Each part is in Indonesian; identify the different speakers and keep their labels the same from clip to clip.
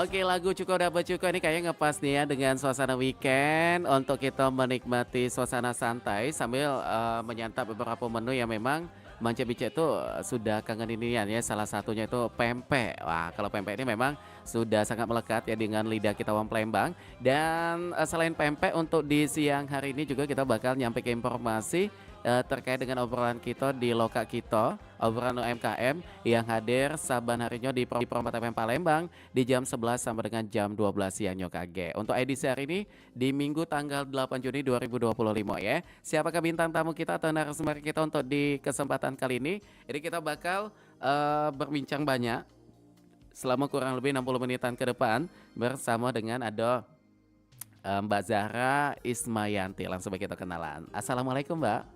Speaker 1: Oke, lagu Cuko Dapat Cuko ini kayaknya ngepas nih ya dengan suasana weekend untuk kita menikmati suasana santai sambil menyantap beberapa menu yang memang Manca Bica itu sudah kangen inian ya. Salah satunya itu pempek. Wah, kalau pempek ini memang sudah sangat melekat ya dengan lidah kita orang Palembang. Dan selain pempek untuk di siang hari ini juga kita bakal nyampe ke informasi terkait dengan obrolan kita di Loka kita, obrolan UMKM yang hadir saban harinya di Promo FM Palembang di jam 11 sampai dengan jam 12 siang Nyokage. Untuk edisi hari ini di Minggu tanggal 8 Juni 2025 ya. Siapakah bintang tamu kita atau narasumber kita untuk di kesempatan kali ini? Jadi kita bakal berbincang banyak selama kurang lebih 60 menitan ke depan bersama dengan ada Mbak Zahra Ismayanti. Langsung kita kenalan. Assalamualaikum Mbak.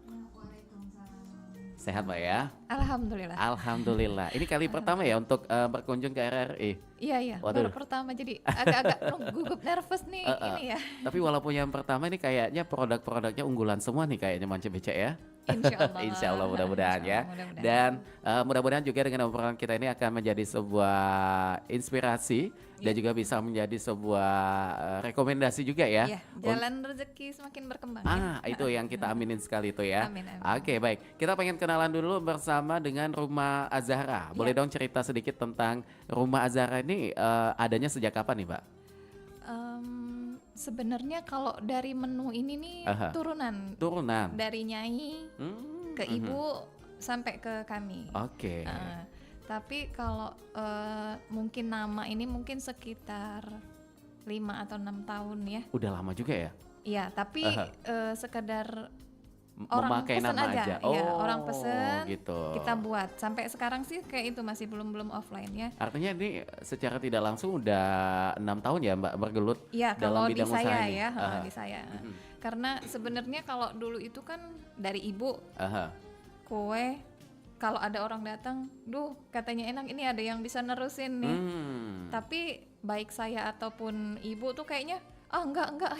Speaker 1: Sehat Mbak ya?
Speaker 2: Alhamdulillah.
Speaker 1: Alhamdulillah. Ini kali pertama ya untuk berkunjung ke RRI.
Speaker 2: Iya,
Speaker 1: Waduh.
Speaker 2: baru pertama jadi agak-agak gugup nervous nih ini ya.
Speaker 1: Tapi walaupun yang pertama ini kayaknya produk-produknya unggulan semua nih kayaknya Manca Beca ya.
Speaker 2: Insya Allah.
Speaker 1: Insya Allah mudah-mudahan
Speaker 2: Insya
Speaker 1: ya.
Speaker 2: Allah, mudah-mudahan.
Speaker 1: Dan mudah-mudahan juga dengan obrolan kita ini akan menjadi sebuah inspirasi dan juga bisa menjadi sebuah rekomendasi juga ya.
Speaker 2: Iya, jalan rezeki semakin berkembang.
Speaker 1: Itu yang kita aminin sekali itu ya.
Speaker 2: Amin, amin.
Speaker 1: Oke, baik. Kita pengen kenalan dulu bersama dengan Rumah Azahra. Boleh dong cerita sedikit tentang Rumah Azahra ini adanya sejak kapan nih, Mbak?
Speaker 2: Sebenarnya kalau dari menu ini nih turunan
Speaker 1: Turunan.
Speaker 2: dari Nyai ke ibu sampai ke kami.
Speaker 1: Oke.
Speaker 2: Tapi kalau mungkin nama ini mungkin sekitar 5 atau 6 tahun ya.
Speaker 1: Udah lama juga ya?
Speaker 2: Iya, tapi sekedar orang
Speaker 1: Memakai
Speaker 2: pesen
Speaker 1: nama
Speaker 2: aja.
Speaker 1: aja.
Speaker 2: Iya, orang pesen
Speaker 1: gitu.
Speaker 2: kita buat. Sampai sekarang sih kayak itu masih belum offline ya.
Speaker 1: Artinya ini secara tidak langsung udah 6 tahun ya Mbak bergelut
Speaker 2: Iya,
Speaker 1: dalam
Speaker 2: kalau di
Speaker 1: bidang usaha
Speaker 2: saya
Speaker 1: ini?
Speaker 2: ya, di saya. Karena sebenarnya kalau dulu itu kan dari ibu kue, kalau ada orang datang, duh katanya enak, ini ada yang bisa nerusin nih. Tapi baik saya ataupun ibu tuh kayaknya enggak.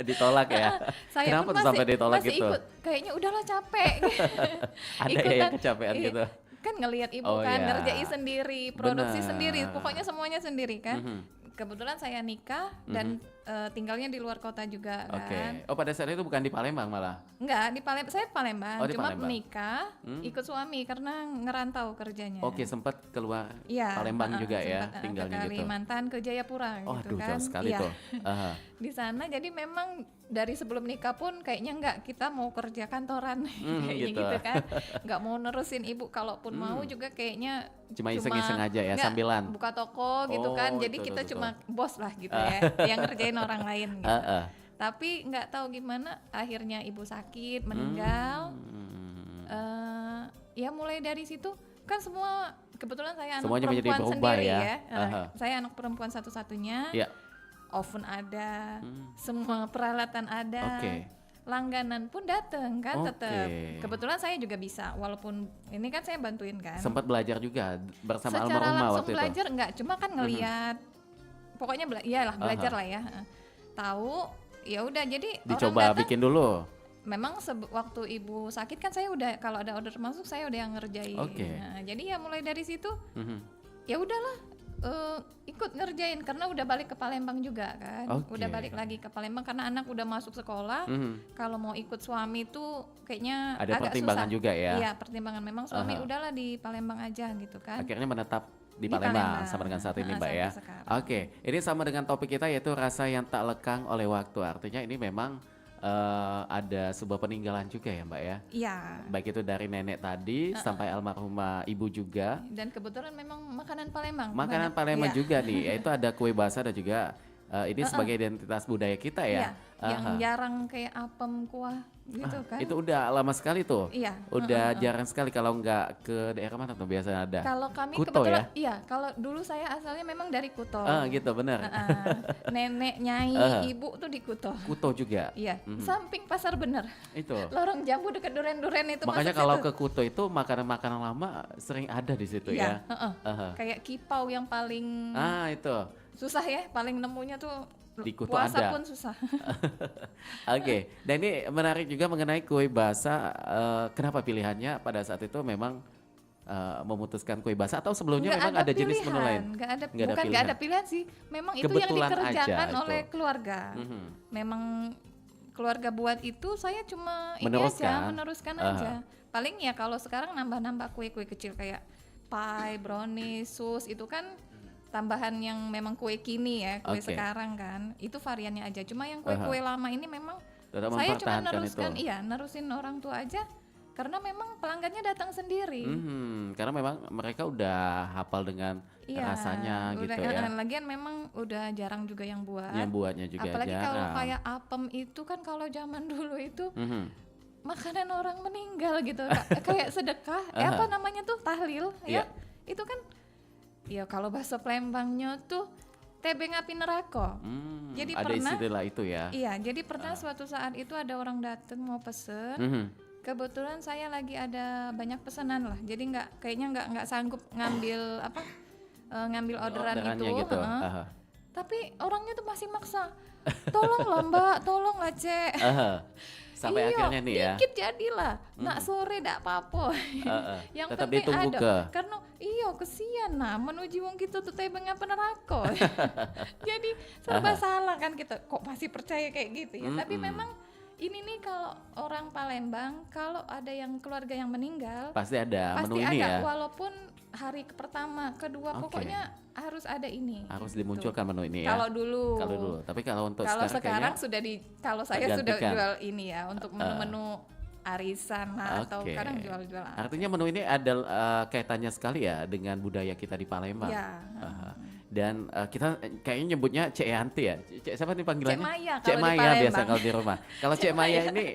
Speaker 1: Ditolak ya?
Speaker 2: Saya
Speaker 1: Kenapa
Speaker 2: pun
Speaker 1: tuh sampai ditolak
Speaker 2: masih
Speaker 1: gitu?
Speaker 2: ikut. Kayaknya udahlah capek.
Speaker 1: Ada ya yang kecapean
Speaker 2: Iya,
Speaker 1: gitu?
Speaker 2: kan ngelihat ibu
Speaker 1: Oh,
Speaker 2: kan
Speaker 1: iya.
Speaker 2: ngerjain sendiri, produksi
Speaker 1: Benar.
Speaker 2: sendiri, pokoknya semuanya sendiri kan. Kebetulan saya nikah dan tinggalnya di luar kota juga kan.
Speaker 1: Oke. Oh pada saat itu bukan di Palembang malah?
Speaker 2: Enggak, di Palembang, saya Palembang,
Speaker 1: Oh, di
Speaker 2: cuma
Speaker 1: Palembang.
Speaker 2: menikah ikut suami karena ngerantau kerjanya.
Speaker 1: Oke sempat keluar
Speaker 2: Iya,
Speaker 1: Palembang juga ya
Speaker 2: sempat,
Speaker 1: tinggalnya
Speaker 2: ke
Speaker 1: gitu?
Speaker 2: Kalimantan, ke Jayapura
Speaker 1: Oh
Speaker 2: gitu
Speaker 1: aduh
Speaker 2: kan.
Speaker 1: jauh sekali
Speaker 2: Iya.
Speaker 1: tuh.
Speaker 2: Di sana jadi memang dari sebelum nikah pun kayaknya enggak, kita mau kerja kantoran kayaknya
Speaker 1: gitu.
Speaker 2: gitu kan. Enggak mau nerusin ibu, kalaupun mau juga kayaknya
Speaker 1: Cuma iseng-iseng aja ya,
Speaker 2: enggak,
Speaker 1: sambilan?
Speaker 2: buka toko gitu kan.
Speaker 1: Oh,
Speaker 2: Jadi
Speaker 1: betul,
Speaker 2: kita
Speaker 1: betul.
Speaker 2: cuma bos lah gitu ya, yang ngerjain orang lain gitu. Tapi nggak tahu gimana akhirnya ibu sakit meninggal. Ya mulai dari situ kan semua, kebetulan saya anak
Speaker 1: Semuanya menjadi
Speaker 2: perempuan
Speaker 1: berubah
Speaker 2: sendiri
Speaker 1: ya.
Speaker 2: ya. Saya anak perempuan satu-satunya.
Speaker 1: Ya.
Speaker 2: Oven ada, semua peralatan ada.
Speaker 1: Oke.
Speaker 2: Langganan pun dateng kan tetap.
Speaker 1: Oke.
Speaker 2: Kebetulan saya juga bisa, walaupun ini kan saya bantuin kan.
Speaker 1: Sempat belajar juga bersama
Speaker 2: Secara
Speaker 1: almarhumah
Speaker 2: langsung
Speaker 1: waktu itu?
Speaker 2: belajar enggak, cuma kan ngelihat, pokoknya iyalah belajar lah ya. Tahu, ya udah jadi orang
Speaker 1: Dicoba
Speaker 2: datang.
Speaker 1: bikin dulu?
Speaker 2: Memang waktu ibu sakit kan saya udah, kalau ada order masuk saya udah yang ngerjain.
Speaker 1: Oke.
Speaker 2: Nah, jadi ya mulai dari situ ya udahlah ikut ngerjain karena udah balik ke Palembang juga kan.
Speaker 1: Oke.
Speaker 2: Udah balik lagi ke Palembang karena anak udah masuk sekolah. Kalau mau ikut suami tuh kayaknya
Speaker 1: Ada
Speaker 2: agak
Speaker 1: pertimbangan
Speaker 2: susah.
Speaker 1: juga ya?
Speaker 2: Iya, pertimbangan, memang suami udahlah di Palembang aja gitu kan.
Speaker 1: Akhirnya menetap di
Speaker 2: Di
Speaker 1: Palembang
Speaker 2: Palembang.
Speaker 1: sama dengan saat ini Mbak
Speaker 2: Sampai
Speaker 1: ya.
Speaker 2: sekarang.
Speaker 1: Oke, ini sama dengan topik kita yaitu rasa yang tak lekang oleh waktu. Artinya ini memang ada sebuah peninggalan juga ya Mbak ya.
Speaker 2: Iya.
Speaker 1: Baik itu dari nenek tadi sampai almarhumah ibu juga.
Speaker 2: Dan kebetulan memang makanan Palembang.
Speaker 1: Makanan
Speaker 2: banyak.
Speaker 1: Palembang
Speaker 2: Iya.
Speaker 1: juga nih, yaitu ada kue basah dan juga ini sebagai identitas budaya kita ya.
Speaker 2: Iya, yang jarang kayak apem kuah gitu kan.
Speaker 1: Itu udah lama sekali tuh.
Speaker 2: Iya.
Speaker 1: Udah jarang sekali kalau nggak ke daerah mana tuh biasanya ada.
Speaker 2: Kalau kami
Speaker 1: Kuto
Speaker 2: kebetulan,
Speaker 1: ya?
Speaker 2: iya, kalau dulu saya asalnya memang dari Kuto.
Speaker 1: Gitu benar.
Speaker 2: Nenek, nyai, ibu tuh di Kuto.
Speaker 1: Kuto juga.
Speaker 2: Iya, samping pasar bener.
Speaker 1: Itu.
Speaker 2: Lorong Jambu dekat Duren-Duren itu.
Speaker 1: Makanya
Speaker 2: masuk
Speaker 1: kalau
Speaker 2: situ.
Speaker 1: ke Kuto itu makanan-makanan lama sering ada di situ
Speaker 2: Iya,
Speaker 1: ya.
Speaker 2: kayak kipau yang paling
Speaker 1: Itu.
Speaker 2: susah ya, paling nemunya tuh
Speaker 1: Di Kuto
Speaker 2: puasa
Speaker 1: ada.
Speaker 2: pun susah.
Speaker 1: Oke, dan ini menarik juga mengenai kue basah. Kenapa pilihannya pada saat itu memang memutuskan kue basah atau sebelumnya
Speaker 2: Nggak
Speaker 1: memang
Speaker 2: ada
Speaker 1: ada jenis menu lain?
Speaker 2: pilihan, nggak ada,
Speaker 1: Nggak ada
Speaker 2: bukan nggak ada
Speaker 1: pilihan.
Speaker 2: pilihan sih. Memang itu yang
Speaker 1: Kebetulan aja
Speaker 2: dikerjakan
Speaker 1: itu.
Speaker 2: oleh keluarga.
Speaker 1: Mhm.
Speaker 2: Memang keluarga buat itu, saya cuma ini
Speaker 1: Meneruskan.
Speaker 2: aja, meneruskan aja. Paling ya kalau sekarang nambah-nambah kue-kue kecil kayak pie, brownies, sus itu kan tambahan yang memang kue kini ya, kue
Speaker 1: Oke.
Speaker 2: sekarang kan. Itu variannya aja. Cuma yang kue-kue lama ini memang
Speaker 1: Tetap
Speaker 2: saya cuma
Speaker 1: mempertahankan
Speaker 2: neruskan,
Speaker 1: itu.
Speaker 2: iya, nerusin orang tua aja karena memang pelanggannya datang sendiri.
Speaker 1: Karena memang mereka udah hafal dengan
Speaker 2: Iya,
Speaker 1: rasanya
Speaker 2: udah,
Speaker 1: gitu ya.
Speaker 2: lagian memang udah jarang juga yang buat.
Speaker 1: Yang buatnya juga
Speaker 2: Apalagi kalau
Speaker 1: jarang.
Speaker 2: kayak apem itu kan kalau zaman dulu itu
Speaker 1: Mhm.
Speaker 2: makanan orang meninggal gitu, kayak sedekah, apa namanya tuh tahlil
Speaker 1: Iya.
Speaker 2: ya. Itu kan ya kalau bahasa Palembangnya tuh tebeng api neraka. Jadi
Speaker 1: Ada
Speaker 2: pernah,
Speaker 1: istilah itu ya.
Speaker 2: iya, jadi pernah suatu saat itu ada orang datang mau pesen.
Speaker 1: Mhm.
Speaker 2: Kebetulan saya lagi ada banyak pesanan lah, jadi kayaknya nggak sanggup ngambil apa, ngambil orderan itu.
Speaker 1: Orderannya gitu.
Speaker 2: Heeh. Tapi orangnya tuh masih maksa, tolong lah mbak, tolong lah cek.
Speaker 1: Sampai
Speaker 2: Iya,
Speaker 1: akhirnya nih ya.
Speaker 2: dikit jadilah, nak sore dak apa-apa. Yang
Speaker 1: Tetap
Speaker 2: penting
Speaker 1: ditunggu
Speaker 2: ada,
Speaker 1: ke.
Speaker 2: karena iya kesian nah menuju wong gitu tuh tebeng apa neraka. Jadi serba salah kan kita, kok masih percaya kayak gitu ya. Tapi memang ini nih kalau orang Palembang, kalau ada yang keluarga yang meninggal,
Speaker 1: Pasti ada
Speaker 2: pasti
Speaker 1: menu ini
Speaker 2: ada,
Speaker 1: ya.
Speaker 2: walaupun hari pertama, kedua,
Speaker 1: Oke.
Speaker 2: pokoknya harus ada ini.
Speaker 1: Harus
Speaker 2: gitu.
Speaker 1: dimunculkan menu ini ya.
Speaker 2: Kalau dulu.
Speaker 1: Kalau dulu. Tapi kalau untuk
Speaker 2: Kalau
Speaker 1: sekarang
Speaker 2: sekarang sudah kalau saya sudah
Speaker 1: tergantikan.
Speaker 2: jual ini ya untuk menu-menu arisan lah, atau
Speaker 1: Oke.
Speaker 2: kadang jual-jual apa.
Speaker 1: Artinya menu ini ada kaitannya sekali ya dengan budaya kita di Palembang.
Speaker 2: Ya.
Speaker 1: Dan kita kayaknya nyebutnya Cek Yanti ya. Cek siapa nih panggilannya?
Speaker 2: Cek Maya
Speaker 1: Cek
Speaker 2: kalau di
Speaker 1: Maya biasa
Speaker 2: Palembang.
Speaker 1: kalau di rumah. Kalau Cek Maya ini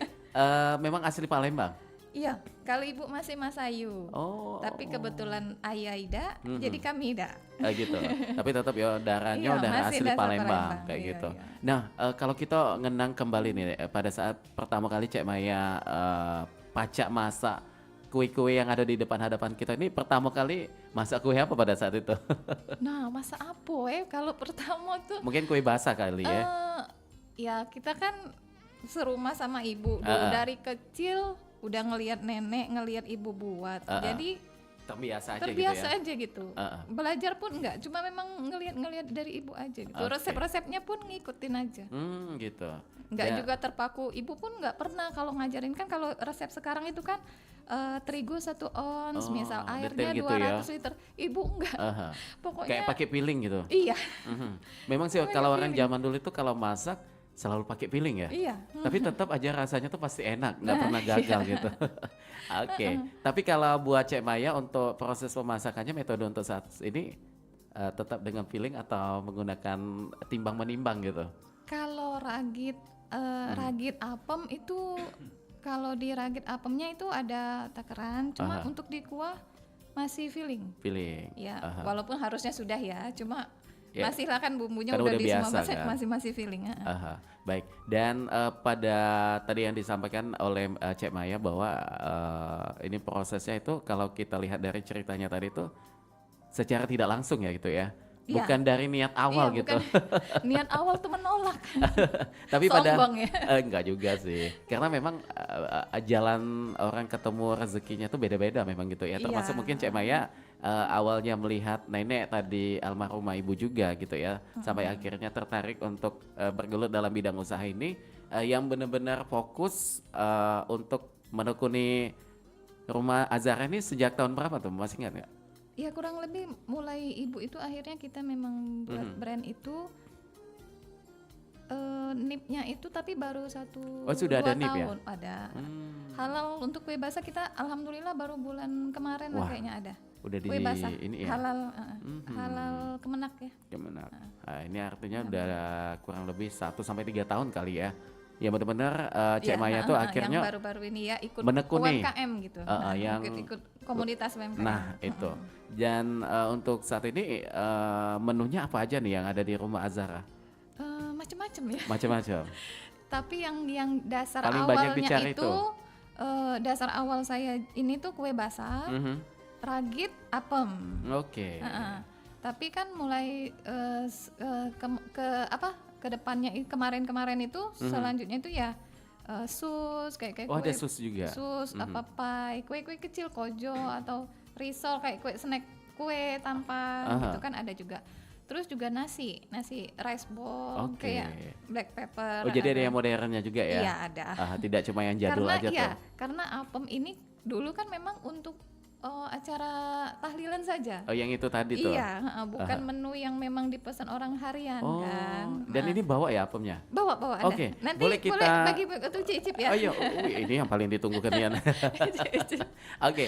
Speaker 1: memang asli Palembang.
Speaker 2: Iya, kalau ibu masih Masayu.
Speaker 1: Oh.
Speaker 2: Tapi kebetulan ayah Ida, jadi kami Ida.
Speaker 1: Gitu. Tapi tetap ya darahnya
Speaker 2: Iya,
Speaker 1: darah
Speaker 2: masih
Speaker 1: asli
Speaker 2: dasar
Speaker 1: Palembang
Speaker 2: Palembang,
Speaker 1: kayak
Speaker 2: iya,
Speaker 1: gitu.
Speaker 2: iya.
Speaker 1: Nah, kalau kita ngenang kembali nih pada saat pertama kali Cek Maya pacak masak kue-kue yang ada di depan hadapan kita ini, pertama kali masak kue apa pada saat itu?
Speaker 2: Nah, masa apa kalau pertama tuh
Speaker 1: Mungkin kue basah kali ya.
Speaker 2: ya kita kan serumah sama ibu dulu dari kecil udah ngelihat nenek, ngelihat ibu buat. Jadi
Speaker 1: Terbiasa aja
Speaker 2: terbiasa
Speaker 1: gitu ya.
Speaker 2: aja gitu. Belajar pun enggak, cuma memang ngelihat dari ibu aja gitu.
Speaker 1: Oke.
Speaker 2: Resep-resepnya pun ngikutin aja.
Speaker 1: Gitu.
Speaker 2: Enggak
Speaker 1: Ya.
Speaker 2: juga terpaku. Ibu pun enggak pernah kalau ngajarin, kan kalau resep sekarang itu kan terigu 1 ons, misal airnya
Speaker 1: detail gitu
Speaker 2: 200
Speaker 1: ya.
Speaker 2: liter. Ibu enggak. Pokoknya
Speaker 1: Kayak pakai piling gitu.
Speaker 2: iya.
Speaker 1: Memang sih kalau orang zaman dulu itu kalau masak selalu pakai piling ya.
Speaker 2: Iya.
Speaker 1: Tapi tetap aja rasanya tuh pasti enak, nggak pernah gagal gitu. Oke. Tapi kalau buat Cek Maya untuk proses pemasakannya, metode untuk saat ini tetap dengan piling atau menggunakan timbang menimbang gitu.
Speaker 2: Kalau ragit apem itu, kalau di ragit apemnya itu ada takaran, cuma untuk di kuah masih filling.
Speaker 1: Piling.
Speaker 2: Ya, walaupun harusnya sudah ya, cuma
Speaker 1: Ya,
Speaker 2: masih lah kan bumbunya
Speaker 1: kan
Speaker 2: udah
Speaker 1: udah
Speaker 2: di semua
Speaker 1: biasa
Speaker 2: masak,
Speaker 1: kan.
Speaker 2: masih filling.
Speaker 1: Baik. Dan pada tadi yang disampaikan oleh Cek Maya bahwa ini prosesnya itu kalau kita lihat dari ceritanya tadi itu secara tidak langsung ya gitu ya.
Speaker 2: Iya.
Speaker 1: Bukan dari niat awal
Speaker 2: Iya,
Speaker 1: gitu.
Speaker 2: bukan. Niat awal tuh menolak.
Speaker 1: Tapi pada
Speaker 2: Sombong ya.
Speaker 1: enggak juga sih. Karena memang jalan orang ketemu rezekinya tuh beda-beda memang gitu ya. Termasuk
Speaker 2: Iya.
Speaker 1: mungkin Cek Maya awalnya melihat nenek tadi almarhumah ibu juga gitu ya. Sampai akhirnya tertarik untuk bergelut dalam bidang usaha ini yang benar-benar fokus untuk menekuni rumah Azhar ini sejak tahun berapa tuh? Masih ingat nggak?
Speaker 2: Ya kurang lebih mulai ibu itu akhirnya kita memang buat brand itu, nipnya itu tapi baru 1-2
Speaker 1: sudah ada nip ya?
Speaker 2: tahun ada. Halal untuk kue basah kita alhamdulillah baru bulan kemarin lah kayaknya ada.
Speaker 1: Udah di
Speaker 2: Kue basah
Speaker 1: ini ya.
Speaker 2: halal Kemenak ya.
Speaker 1: Gimana? Nah, ini artinya udah kurang lebih 1-3 tahun kali ya. Ya benar-benar Cek Maya tuh akhirnya
Speaker 2: yang baru-baru ini ya ikut
Speaker 1: menekuni.
Speaker 2: UMKM gitu. Ikut komunitas UMKM.
Speaker 1: Nah itu. Dan untuk saat ini menunya apa aja nih yang ada di rumah Azhara?
Speaker 2: Macem-macem ya.
Speaker 1: Macam-macam.
Speaker 2: Tapi yang dasar
Speaker 1: Paling banyak
Speaker 2: awalnya
Speaker 1: dicari
Speaker 2: itu dasar awal saya ini tuh kue basah, ragit, apem.
Speaker 1: Oke.
Speaker 2: Tapi kan mulai ke depannya kemarin itu selanjutnya itu ya sus kayak
Speaker 1: Oh
Speaker 2: kue
Speaker 1: ada sus juga.
Speaker 2: sus apa pie, kue-kue kecil kojo atau risol kayak kue snack kue tanpa gitu kan ada juga. Terus juga nasi rice bowl kayak black pepper.
Speaker 1: Oh jadi ada yang modernnya juga ya?
Speaker 2: Iya ada.
Speaker 1: Tidak cuma yang jadul
Speaker 2: karena,
Speaker 1: aja
Speaker 2: iya,
Speaker 1: tuh.
Speaker 2: Karena apem ini dulu kan memang untuk acara tahlilan saja.
Speaker 1: Oh yang itu tadi tuh?
Speaker 2: Iya, bukan menu yang memang dipesan orang harian kan.
Speaker 1: Dan ini bawa ya apemnya?
Speaker 2: Bawa ada.
Speaker 1: Oke,
Speaker 2: Nanti
Speaker 1: boleh kita
Speaker 2: bagi untuk cicip ya.
Speaker 1: Oh iya, ini yang paling ditunggu Nian. Oke,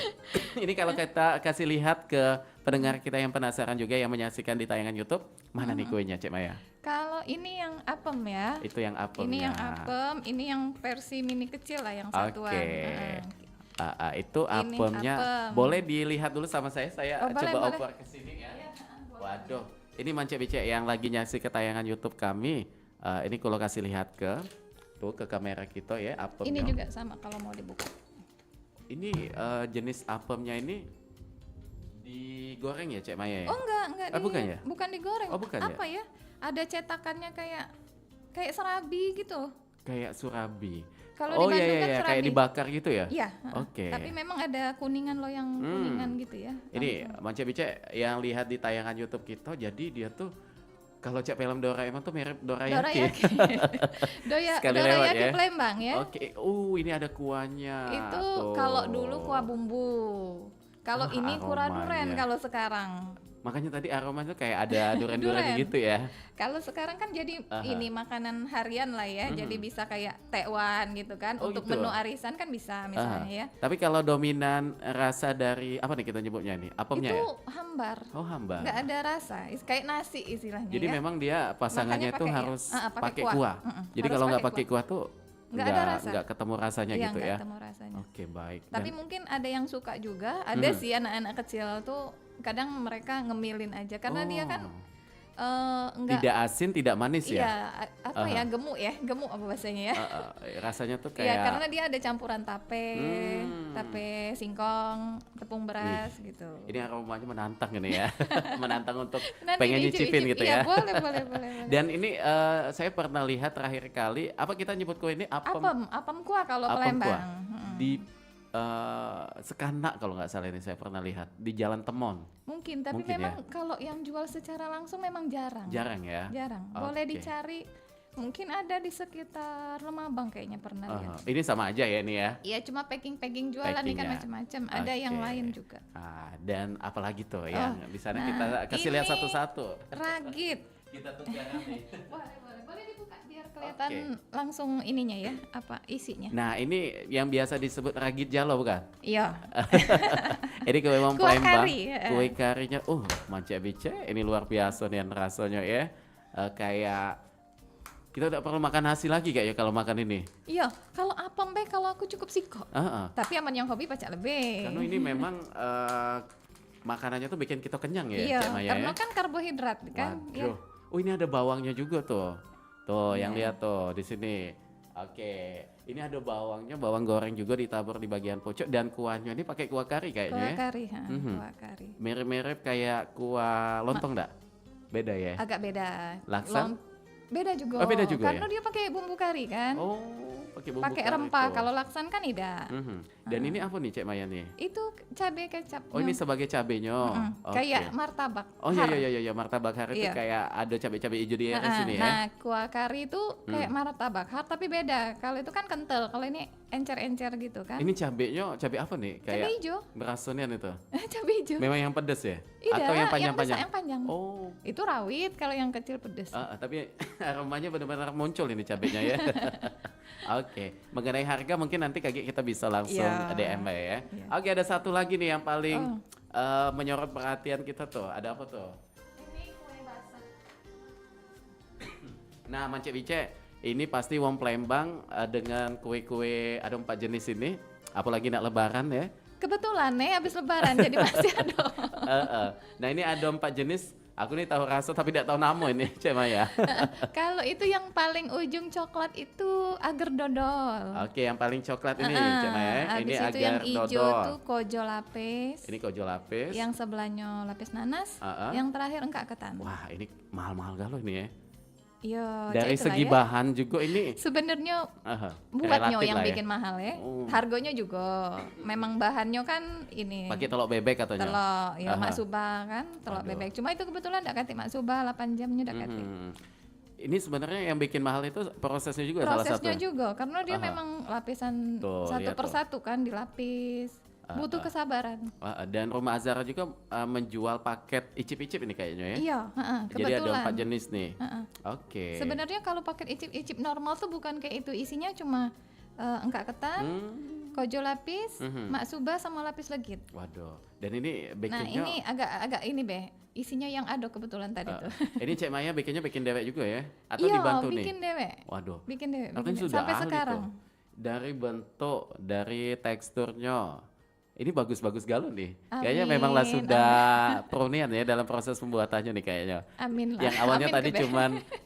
Speaker 1: ini kalau kita kasih lihat ke pendengar kita yang penasaran juga yang menyaksikan di tayangan YouTube, mana nih kuenya Cek Maya?
Speaker 2: Kalau ini yang apem ya.
Speaker 1: Itu yang apemnya.
Speaker 2: Ini yang apem, ini yang versi mini kecil lah yang satuan.
Speaker 1: Itu apemnya boleh dilihat dulu sama saya coba oper ke sini ya. Waduh, ini Mance Bice yang lagi nyaksi ke tayangan YouTube kami. Ini kalau kasih lihat ke kamera kita ya apemnya.
Speaker 2: Ini juga sama kalau mau dibuka.
Speaker 1: Ini jenis apemnya ini digoreng ya Cek Maya ya?
Speaker 2: Oh enggak
Speaker 1: bukan ya?
Speaker 2: Bukan digoreng.
Speaker 1: Oh bukan
Speaker 2: apa ya? Ada cetakannya kayak serabi gitu.
Speaker 1: Kayak surabi.
Speaker 2: Kalau di Bandung kan surabi.
Speaker 1: Kayak dibakar gitu ya?
Speaker 2: Iya.
Speaker 1: Oke.
Speaker 2: Tapi memang ada kuningan yang kuningan gitu ya.
Speaker 1: Ini Mance Bice yang lihat di tayangan YouTube kita, jadi dia tuh kalau cek film Doraemon tuh mirip Dorayaki.
Speaker 2: Dorayaki Palembang ya.
Speaker 1: Oke. Ini ada kuahnya.
Speaker 2: Itu kalau dulu kuah bumbu. Kalau ini kura duren kalau sekarang.
Speaker 1: Makanya tadi aromanya kayak ada duren-duren gitu ya.
Speaker 2: Kalau sekarang kan jadi ini makanan harian lah ya. Jadi bisa kayak tekwan gitu kan. Untuk
Speaker 1: gitu.
Speaker 2: menu arisan kan bisa misalnya ya.
Speaker 1: Tapi kalau dominan rasa dari apa nih kita nyebutnya nih? Apemnya
Speaker 2: itu
Speaker 1: ya?
Speaker 2: Hambar.
Speaker 1: Oh hambar.
Speaker 2: Nggak ada rasa. Kayak nasi istilahnya.
Speaker 1: Jadi memang dia pasangannya itu harus pakai kuah. Jadi kalau nggak pakai kuah tuh nggak ketemu rasanya gitu ya.
Speaker 2: Ketemu rasanya.
Speaker 1: Oke baik.
Speaker 2: Tapi mungkin ada yang suka juga. Ada sih anak-anak kecil tuh kadang mereka ngemilin aja karena dia kan
Speaker 1: tidak asin tidak manis
Speaker 2: ya. Iya gemuk apa bahasanya ya.
Speaker 1: Rasanya tuh kayak.
Speaker 2: Iya karena dia ada campuran tape singkong, tepung beras gitu.
Speaker 1: Ini aromanya menantang ini ya. Menantang untuk
Speaker 2: Nanti
Speaker 1: pengen nyicipin gitu ya.
Speaker 2: Boleh.
Speaker 1: Dan ini saya pernah lihat terakhir kali apa kita nyebut kue ini
Speaker 2: apem kuah kalau Palembang.
Speaker 1: Di Sekana kalau nggak salah ini saya pernah lihat di Jalan Temon.
Speaker 2: Mungkin memang kalau yang jual secara langsung memang jarang.
Speaker 1: Jarang ya?
Speaker 2: Jarang. Boleh dicari. Mungkin ada di sekitar Lemabang kayaknya pernah lihat.
Speaker 1: Ini sama aja ya ini ya?
Speaker 2: Iya cuma packing jualan nih kan macam-macam. Ada yang lain juga.
Speaker 1: Dan apalagi tuh yang di sana kita kasih lihat satu-satu.
Speaker 2: Ragit.
Speaker 1: Kita tukarkan nih.
Speaker 2: Boleh dibuka biar kelihatan langsung ininya ya, apa isinya.
Speaker 1: Nah ini yang biasa disebut ragit jalo bukan?
Speaker 2: Iya.
Speaker 1: Ini kue Palembang.
Speaker 2: Kue
Speaker 1: karinya, Mance Bice, ini luar biasa nih rasanya ya. Kayak kita udah perlu makan nasi lagi kayak ya kalau makan ini.
Speaker 2: Iya, kalau apem kalau aku cukup sih kok. Tapi aman yang hobi pacak lebih.
Speaker 1: Karena ini memang makanannya tuh bikin kita kenyang ya,
Speaker 2: iya,
Speaker 1: Cek Maya
Speaker 2: karena
Speaker 1: ya?
Speaker 2: kan karbohidrat kan.
Speaker 1: Waduh. Ini ada bawangnya juga tuh. Yang lihat tuh di sini. Oke, ini ada bawangnya, bawang goreng juga ditabur di bagian pojok dan kuahnya ini pakai kuah kari kayaknya.
Speaker 2: Kuah kari.
Speaker 1: Mirip-mirip kayak kuah lontong enggak? Beda ya?
Speaker 2: Agak beda.
Speaker 1: Laksan?
Speaker 2: Beda juga.
Speaker 1: Oh, beda juga
Speaker 2: karena dia pakai bumbu kari kan.
Speaker 1: Pakai bumbu kari.
Speaker 2: Pakai rempah. Kalau laksan kan tidak.
Speaker 1: Dan ini apa nih Cek Maya nih?
Speaker 2: Itu cabai kecap.
Speaker 1: Ini sebagai cabenya.
Speaker 2: Kayak martabak.
Speaker 1: Iya, martabak har itu kayak ada cabai-cabai hijau di sini ya.
Speaker 2: Nah, kuah kari itu kayak martabak har tapi beda. Kalau itu kan kental, kalau ini encer-encer gitu kan.
Speaker 1: Ini cabenya cabai apa nih? Kayak
Speaker 2: cabai hijau.
Speaker 1: Berasonian itu.
Speaker 2: Cabai hijau.
Speaker 1: Memang yang pedas ya?
Speaker 2: Iya,
Speaker 1: atau yang panjang-panjang?
Speaker 2: Yang panjang. Itu rawit, kalau yang kecil pedas.
Speaker 1: Tapi aromanya benar-benar muncul ini cabenya ya. Oke, mengenai harga mungkin nanti kita bisa langsung DM ya. Oke, ada satu lagi nih yang paling menyorot perhatian kita tuh. Ada apa tuh?
Speaker 2: Ini kue basah.
Speaker 1: Nah, Mance Bice, ini pasti wong Palembang dengan kue-kue ada 4 jenis ini. Apalagi nak lebaran ya.
Speaker 2: Kebetulan nih habis lebaran jadi pasti ada.
Speaker 1: Nah, ini ada 4 jenis. Aku nih tahu rasa tapi tidak tahu nama ini, Cek Maya.
Speaker 2: Kalau itu yang paling ujung coklat itu agar dodol.
Speaker 1: Oke, yang paling coklat ini, Cek Maya. Ini agar
Speaker 2: yang hijau
Speaker 1: dodol.
Speaker 2: Itu kojo lapis.
Speaker 1: Ini kojo lapis.
Speaker 2: Yang sebelahnya lapis nanas. Yang terakhir engkak ketan.
Speaker 1: Wah, ini mahal-mahal galau ini ya.
Speaker 2: Iya,
Speaker 1: Dari
Speaker 2: itulah
Speaker 1: segi
Speaker 2: ya.
Speaker 1: bahan juga ini
Speaker 2: Sebenarnya buatnya
Speaker 1: relatif
Speaker 2: yang
Speaker 1: lah ya.
Speaker 2: bikin mahal ya. Harganya juga. Memang bahannya kan ini
Speaker 1: Pakai telur bebek katanya.
Speaker 2: telur, ya maksuba kan, telur
Speaker 1: Aduh.
Speaker 2: bebek. Cuma itu kebetulan enggak kate maksuba 8 jamnya udah kate.
Speaker 1: Ini sebenarnya yang bikin mahal itu prosesnya juga salah satu.
Speaker 2: Prosesnya juga karena dia memang lapisan
Speaker 1: Tuh,
Speaker 2: satu
Speaker 1: lihat tuh.
Speaker 2: persatu kan dilapis. Butuh kesabaran.
Speaker 1: Dan Rumah Azhara juga menjual paket icip-icip ini kayaknya ya.
Speaker 2: Iya,
Speaker 1: Jadi
Speaker 2: kebetulan.
Speaker 1: ada 4 jenis nih. Oke.
Speaker 2: Sebenarnya kalau paket icip-icip normal tuh bukan kayak itu, isinya cuma engkak ketan, kojo lapis, maksuba sama lapis legit.
Speaker 1: Waduh. Dan ini
Speaker 2: Nah
Speaker 1: bikinnya
Speaker 2: ini agak ini isinya yang ada kebetulan tadi tuh.
Speaker 1: ini Cek Maya bikinnya bikin dewek juga ya? Atau
Speaker 2: Iya,
Speaker 1: dibantu nih?
Speaker 2: bikin dewek.
Speaker 1: Waduh.
Speaker 2: Bikin dewek.
Speaker 1: Tapi
Speaker 2: bikin dewek.
Speaker 1: sudah
Speaker 2: Sampai
Speaker 1: ahli
Speaker 2: sekarang.
Speaker 1: tuh. Dari bentuk, dari teksturnya. Ini bagus-bagus galau nih. Kayaknya memang lah
Speaker 2: Amin,
Speaker 1: sudah pronian ya dalam proses pembuatannya nih kayaknya.
Speaker 2: Amin lah.
Speaker 1: Yang awalnya
Speaker 2: Amin,
Speaker 1: tadi
Speaker 2: Bebe.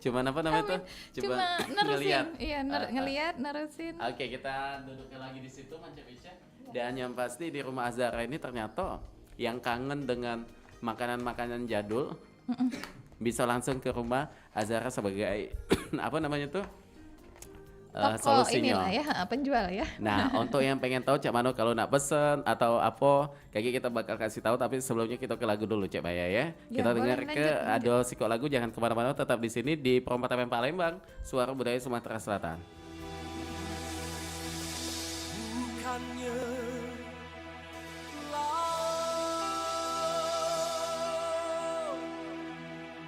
Speaker 1: cuman apa namanya tuh?
Speaker 2: Cuma nerusin.
Speaker 1: ngeliat.
Speaker 2: Iya, ngeliat, nerusin.
Speaker 1: Oke, kita duduknya lagi di situ Manca Bica. Dan yang pasti di Rumah Azhara ini ternyata yang kangen dengan makanan-makanan jadul bisa langsung ke Rumah Azhara sebagai apa namanya tuh?
Speaker 2: Toko
Speaker 1: Solusinya.
Speaker 2: inilah ya, penjual ya.
Speaker 1: Nah, untuk yang pengen tahu Cak Mano kalau nak pesen atau apa, kayak kita bakal kasih tahu. Tapi sebelumnya kita ke lagu dulu Cak Maya ya. Kita dengar
Speaker 2: boleh,
Speaker 1: ke
Speaker 2: lanjut.
Speaker 1: Ado Siko lagu, jangan kemana-mana, tetap di sini di Perempatan Palembang, Suara Budaya Sumatera Selatan.
Speaker 3: Bukannya laut,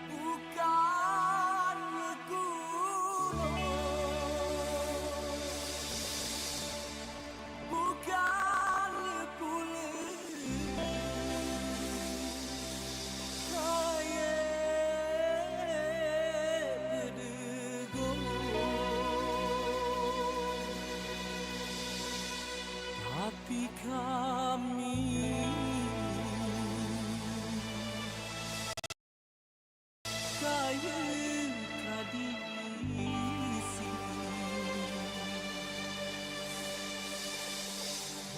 Speaker 3: bukannya gunung, bukannya pula kaya berdegung. Tapi kami kaya tradisi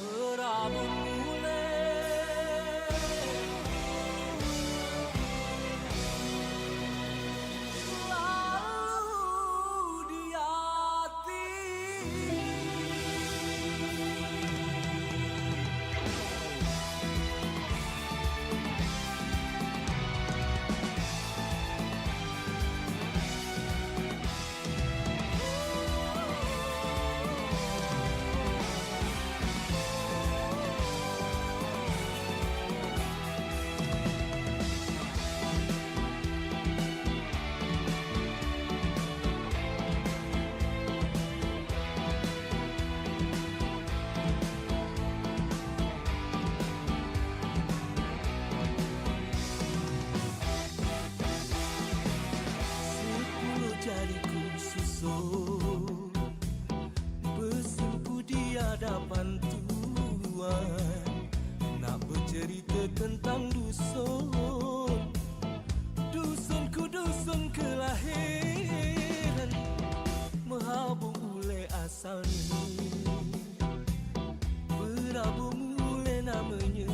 Speaker 3: berabun mulai selalu di hati. Sepuluh jariku susun bersimpu di hadapan Tuhan, nak bercerita tentang dusun, dusunku dusun kelahiran, Mehabung ule asalnya, berabung ule namanya,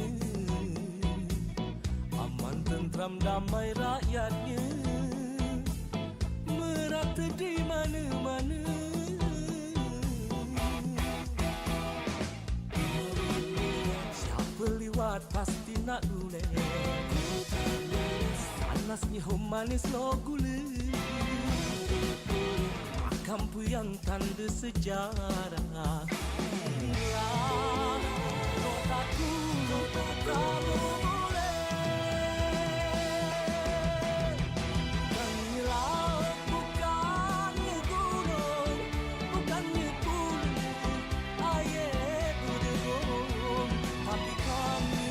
Speaker 3: aman tentram damai rakyatnya, merata di mana-mana. Siapa liwat pasti nak gule, panasnya manis lo gule, kampu yang tanda sejarah. Inilah kotaku, kamu boleh. Bukannya laut, bukannya gunung, bukannya pulau, air berdegung. Tapi kami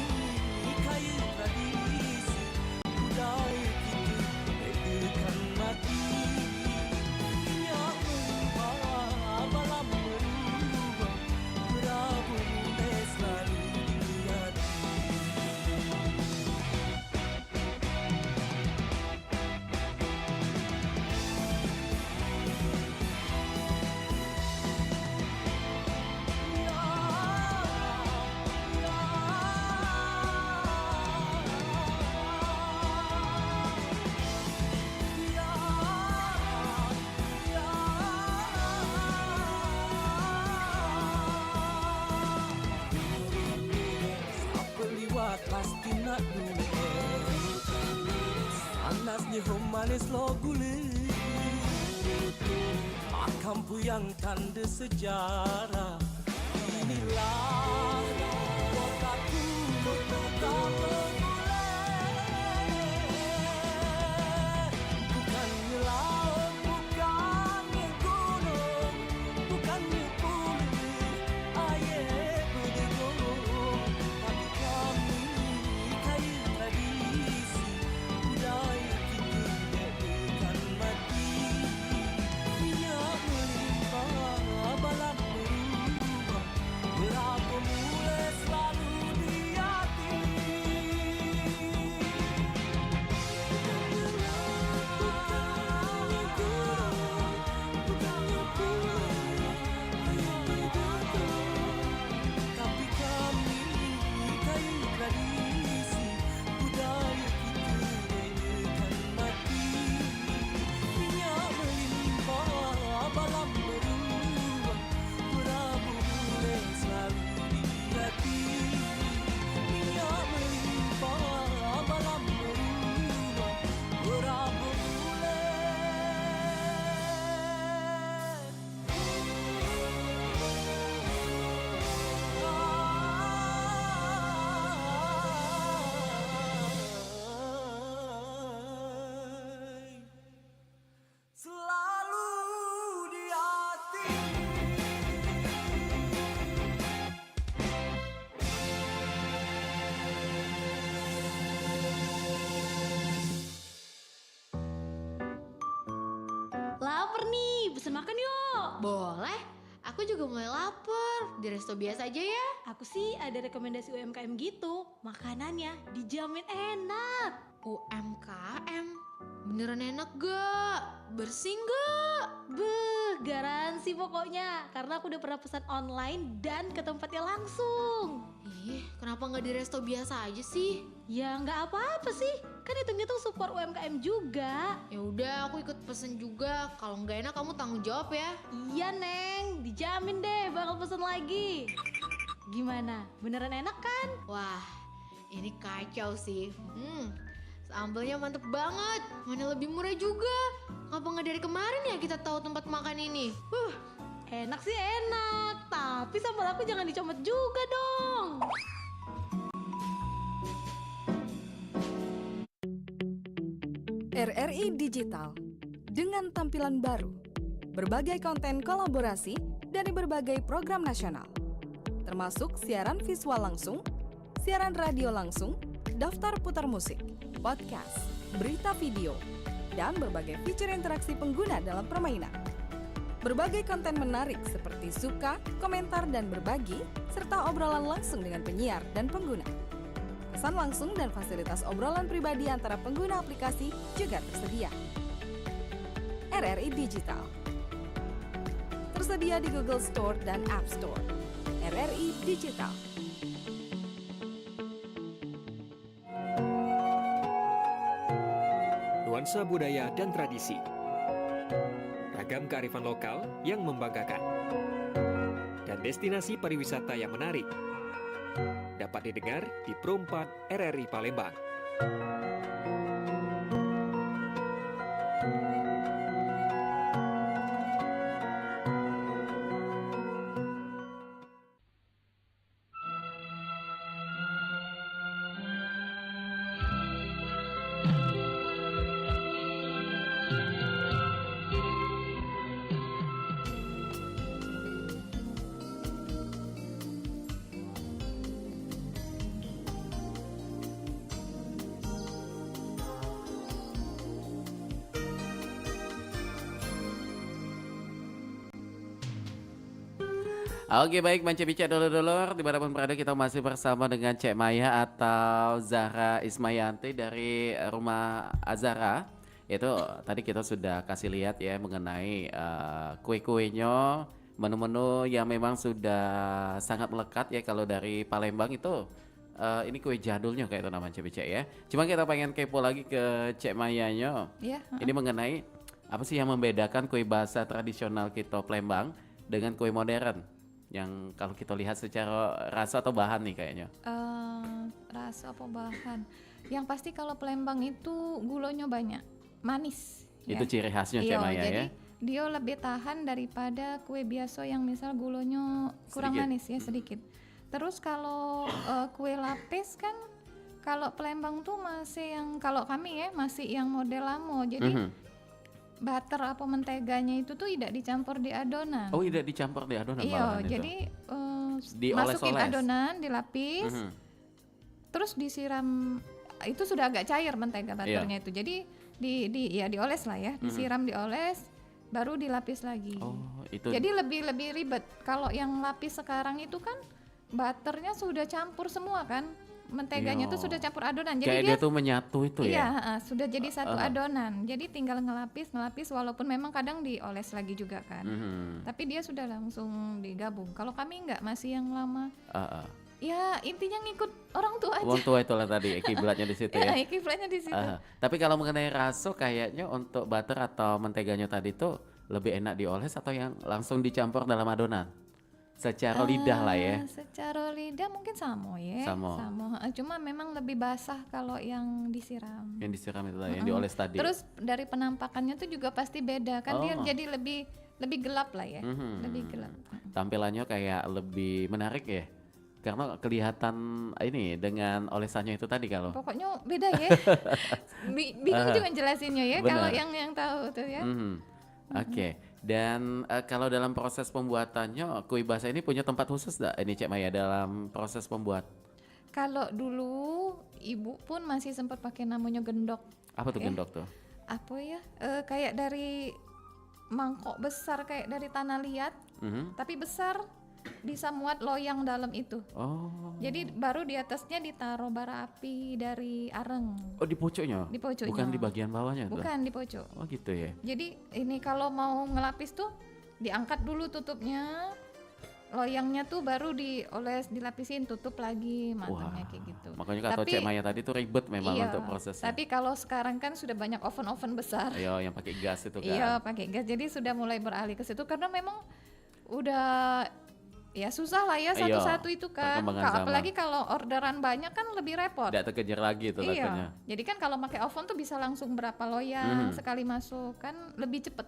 Speaker 3: kaya tradisi, budaya kita edakan mati. Yang mengubah, malam merubah, berabung mulai selalu di hati. Nyehom manis lo gula Makan puyang tanda sejarah Inilah kotaku kota bergulai Bukannya laut, bukannya gunung Bukannya pulau, air berdegong Tapi kami kayu tradisi Budaya kita bukan mati Minyak melimpah, balam berubah Berapa mulai selalu di hati Bukannya gunung, bukannya pulau, air berdegong Tapi kami kayu tradisi Budaya kita bukan mati Minyak melimpah, balam berubah Berabu mulai selalu di hati Minyak melimpah, balam berubah Berabu mulai Selalu di hati
Speaker 4: Lapar nih, pesen makan yuk.
Speaker 5: Boleh, aku juga mulai lapar. Di resto biasa aja ya.
Speaker 4: Aku sih ada rekomendasi UMKM gitu. Makanannya dijamin enak.
Speaker 5: UMKM, beneran enak gak? Bersih gak?
Speaker 4: Beuh, garansi pokoknya. Karena aku udah pernah pesan online dan ke tempatnya langsung.
Speaker 5: Ih, kenapa gak di resto biasa aja sih?
Speaker 4: Ya nggak apa-apa sih. Kan hitung-hitung support UMKM juga.
Speaker 5: Ya udah, aku ikut pesen juga. Kalau nggak enak kamu tanggung jawab ya.
Speaker 4: Iya Neng, dijamin deh bakal pesen lagi. Gimana? Beneran enak kan?
Speaker 5: Wah, ini kacau sih. Sambelnya mantep banget. Mana lebih murah juga. Kenapa nggak dari kemarin ya kita tahu tempat makan ini?
Speaker 4: Enak sih enak. Tapi sambal aku jangan dicomot juga dong.
Speaker 6: RRI Digital dengan tampilan baru, berbagai konten kolaborasi dari berbagai program nasional, termasuk siaran visual langsung, siaran radio langsung, daftar putar musik, podcast, berita video, dan berbagai fitur interaksi pengguna dalam permainan. Berbagai konten menarik seperti suka, komentar, dan berbagi, serta obrolan langsung dengan penyiar dan pengguna. Pesan langsung dan fasilitas obrolan pribadi antara pengguna aplikasi juga tersedia. RRI Digital tersedia di Google Store dan App Store. RRI Digital.
Speaker 7: Nuansa budaya dan tradisi. Ragam kearifan lokal yang membanggakan. Dan destinasi pariwisata yang menarik. Dapat didengar di Pro 4 RRI Palembang.
Speaker 1: Oke baik, Manca Bica dulur-dulur, dimanapun berada kita masih bersama dengan Cek Maya atau Zahra Ismayanti dari Rumah Azara. Itu tadi kita sudah kasih lihat ya mengenai kue-kuenya, menu-menu yang memang sudah sangat melekat ya kalau dari Palembang itu. Ini kue jadulnya kayak itu namanya Cek Bica ya. Cuma kita pengen kepo lagi ke Cek Mayanya.
Speaker 2: Iya.
Speaker 1: Ini mengenai apa sih yang membedakan kue basah tradisional kita Palembang dengan kue modern? Yang kalau kita lihat secara rasa atau bahan nih kayaknya.
Speaker 2: Rasa apa bahan? Yang pasti kalau Palembang itu gulanya banyak. manis.
Speaker 1: Itu
Speaker 2: ya.
Speaker 1: ciri khasnya Cek
Speaker 2: Iya,
Speaker 1: Maya
Speaker 2: jadi
Speaker 1: ya.
Speaker 2: dia lebih tahan daripada kue biasa yang misal gulanya kurang
Speaker 1: Sedikit.
Speaker 2: manis ya sedikit. Terus kalau kue lapis kan kalau Palembang tuh masih yang kalau kami ya masih yang model lamo. Jadi
Speaker 1: Mhm.
Speaker 2: butter apa menteganya itu tuh tidak dicampur di adonan.
Speaker 1: Oh, tidak dicampur di adonan
Speaker 2: Iya,
Speaker 1: malahan itu.
Speaker 2: jadi
Speaker 1: Dioles-oles.
Speaker 2: masukin adonan, dilapis,
Speaker 1: Mhm.
Speaker 2: terus disiram itu sudah agak cair mentega
Speaker 1: Iya.
Speaker 2: butternya itu. Jadi ya dioles lah ya, disiram dioles, baru dilapis lagi.
Speaker 1: Oh, itu
Speaker 2: Jadi lebih ribet. Kalau yang lapis sekarang itu kan butternya sudah campur semua kan, menteganya
Speaker 1: Iya.
Speaker 2: tuh sudah campur adonan. Jadi
Speaker 1: kayak
Speaker 2: dia
Speaker 1: dia tuh menyatu itu
Speaker 2: iya,
Speaker 1: ya.
Speaker 2: sudah jadi satu adonan. Jadi tinggal ngelapis walaupun memang kadang dioles lagi juga kan.
Speaker 1: Mhm.
Speaker 2: Tapi dia sudah langsung digabung. Kalau kami enggak, masih yang lama.
Speaker 1: Heeh.
Speaker 2: Ya intinya ngikut orang tua aja.
Speaker 1: Wong tua itulah tadi kiblatnya di situ ya.
Speaker 2: Kiblatnya di situ.
Speaker 1: Aha. Tapi kalau mengenai raso kayaknya untuk butter atau menteganya tadi tuh lebih enak dioles atau yang langsung dicampur dalam adonan? Secara lidah lah ya.
Speaker 2: Secara lidah mungkin sama ya.
Speaker 1: Sama.
Speaker 2: Cuma memang lebih basah kalau yang disiram.
Speaker 1: Yang disiram itu tadi, yang dioles tadi.
Speaker 2: Terus dari penampakannya tuh juga pasti beda kan, dia
Speaker 1: Oh.
Speaker 2: jadi lebih gelap lah ya.
Speaker 1: Mhm.
Speaker 2: Lebih gelap.
Speaker 1: Tampilannya kayak lebih menarik ya. Karena kelihatan ini dengan olesannya itu tadi kalau.
Speaker 2: Pokoknya beda ya. Bingung juga jelasinnya ya kalau
Speaker 1: Benar.
Speaker 2: yang tahu tuh ya.
Speaker 1: Mhm. Oke. Dan kalau dalam proses pembuatannya kue basah ini punya tempat khusus enggak ini Cek Maya dalam proses pembuat?
Speaker 2: Kalau dulu ibu pun masih sempat pakai namanya gendok.
Speaker 1: Apa tuh gendok tuh?
Speaker 2: Apa ya? Kayak dari mangkok besar kayak dari tanah liat,
Speaker 1: Mhm.
Speaker 2: tapi besar bisa muat loyang dalam itu.
Speaker 1: Oh.
Speaker 2: Jadi baru di atasnya ditaruh bara api dari areng.
Speaker 1: Oh, di pucuknya?
Speaker 2: Di pucuknya.
Speaker 1: Bukan di bagian bawahnya tuh?
Speaker 2: Bukan di pojok.
Speaker 1: Oh gitu ya.
Speaker 2: Jadi ini kalau mau ngelapis tuh diangkat dulu tutupnya, loyangnya tuh baru dioles, dilapisin, tutup lagi matangnya kayak gitu.
Speaker 1: Makanya kata
Speaker 2: Tapi-
Speaker 1: Cek Maya tadi tuh ribet memang
Speaker 2: Iya,
Speaker 1: untuk prosesnya.
Speaker 2: tapi kalau sekarang kan sudah banyak oven-oven besar.
Speaker 1: Ayo yang pakai gas itu kan.
Speaker 2: Iya, pakai gas. Jadi sudah mulai beralih ke situ karena memang udah ya susah lah ya
Speaker 1: Iya,
Speaker 2: satu-satu itu kan.
Speaker 1: perkembangan zaman.
Speaker 2: Apalagi kalau orderan banyak kan lebih repot.
Speaker 1: Tidak terkejar lagi itu takutnya.
Speaker 2: Iya. Jadi kan kalau pakai oven tuh bisa langsung berapa loyang sekali masuk kan lebih cepet.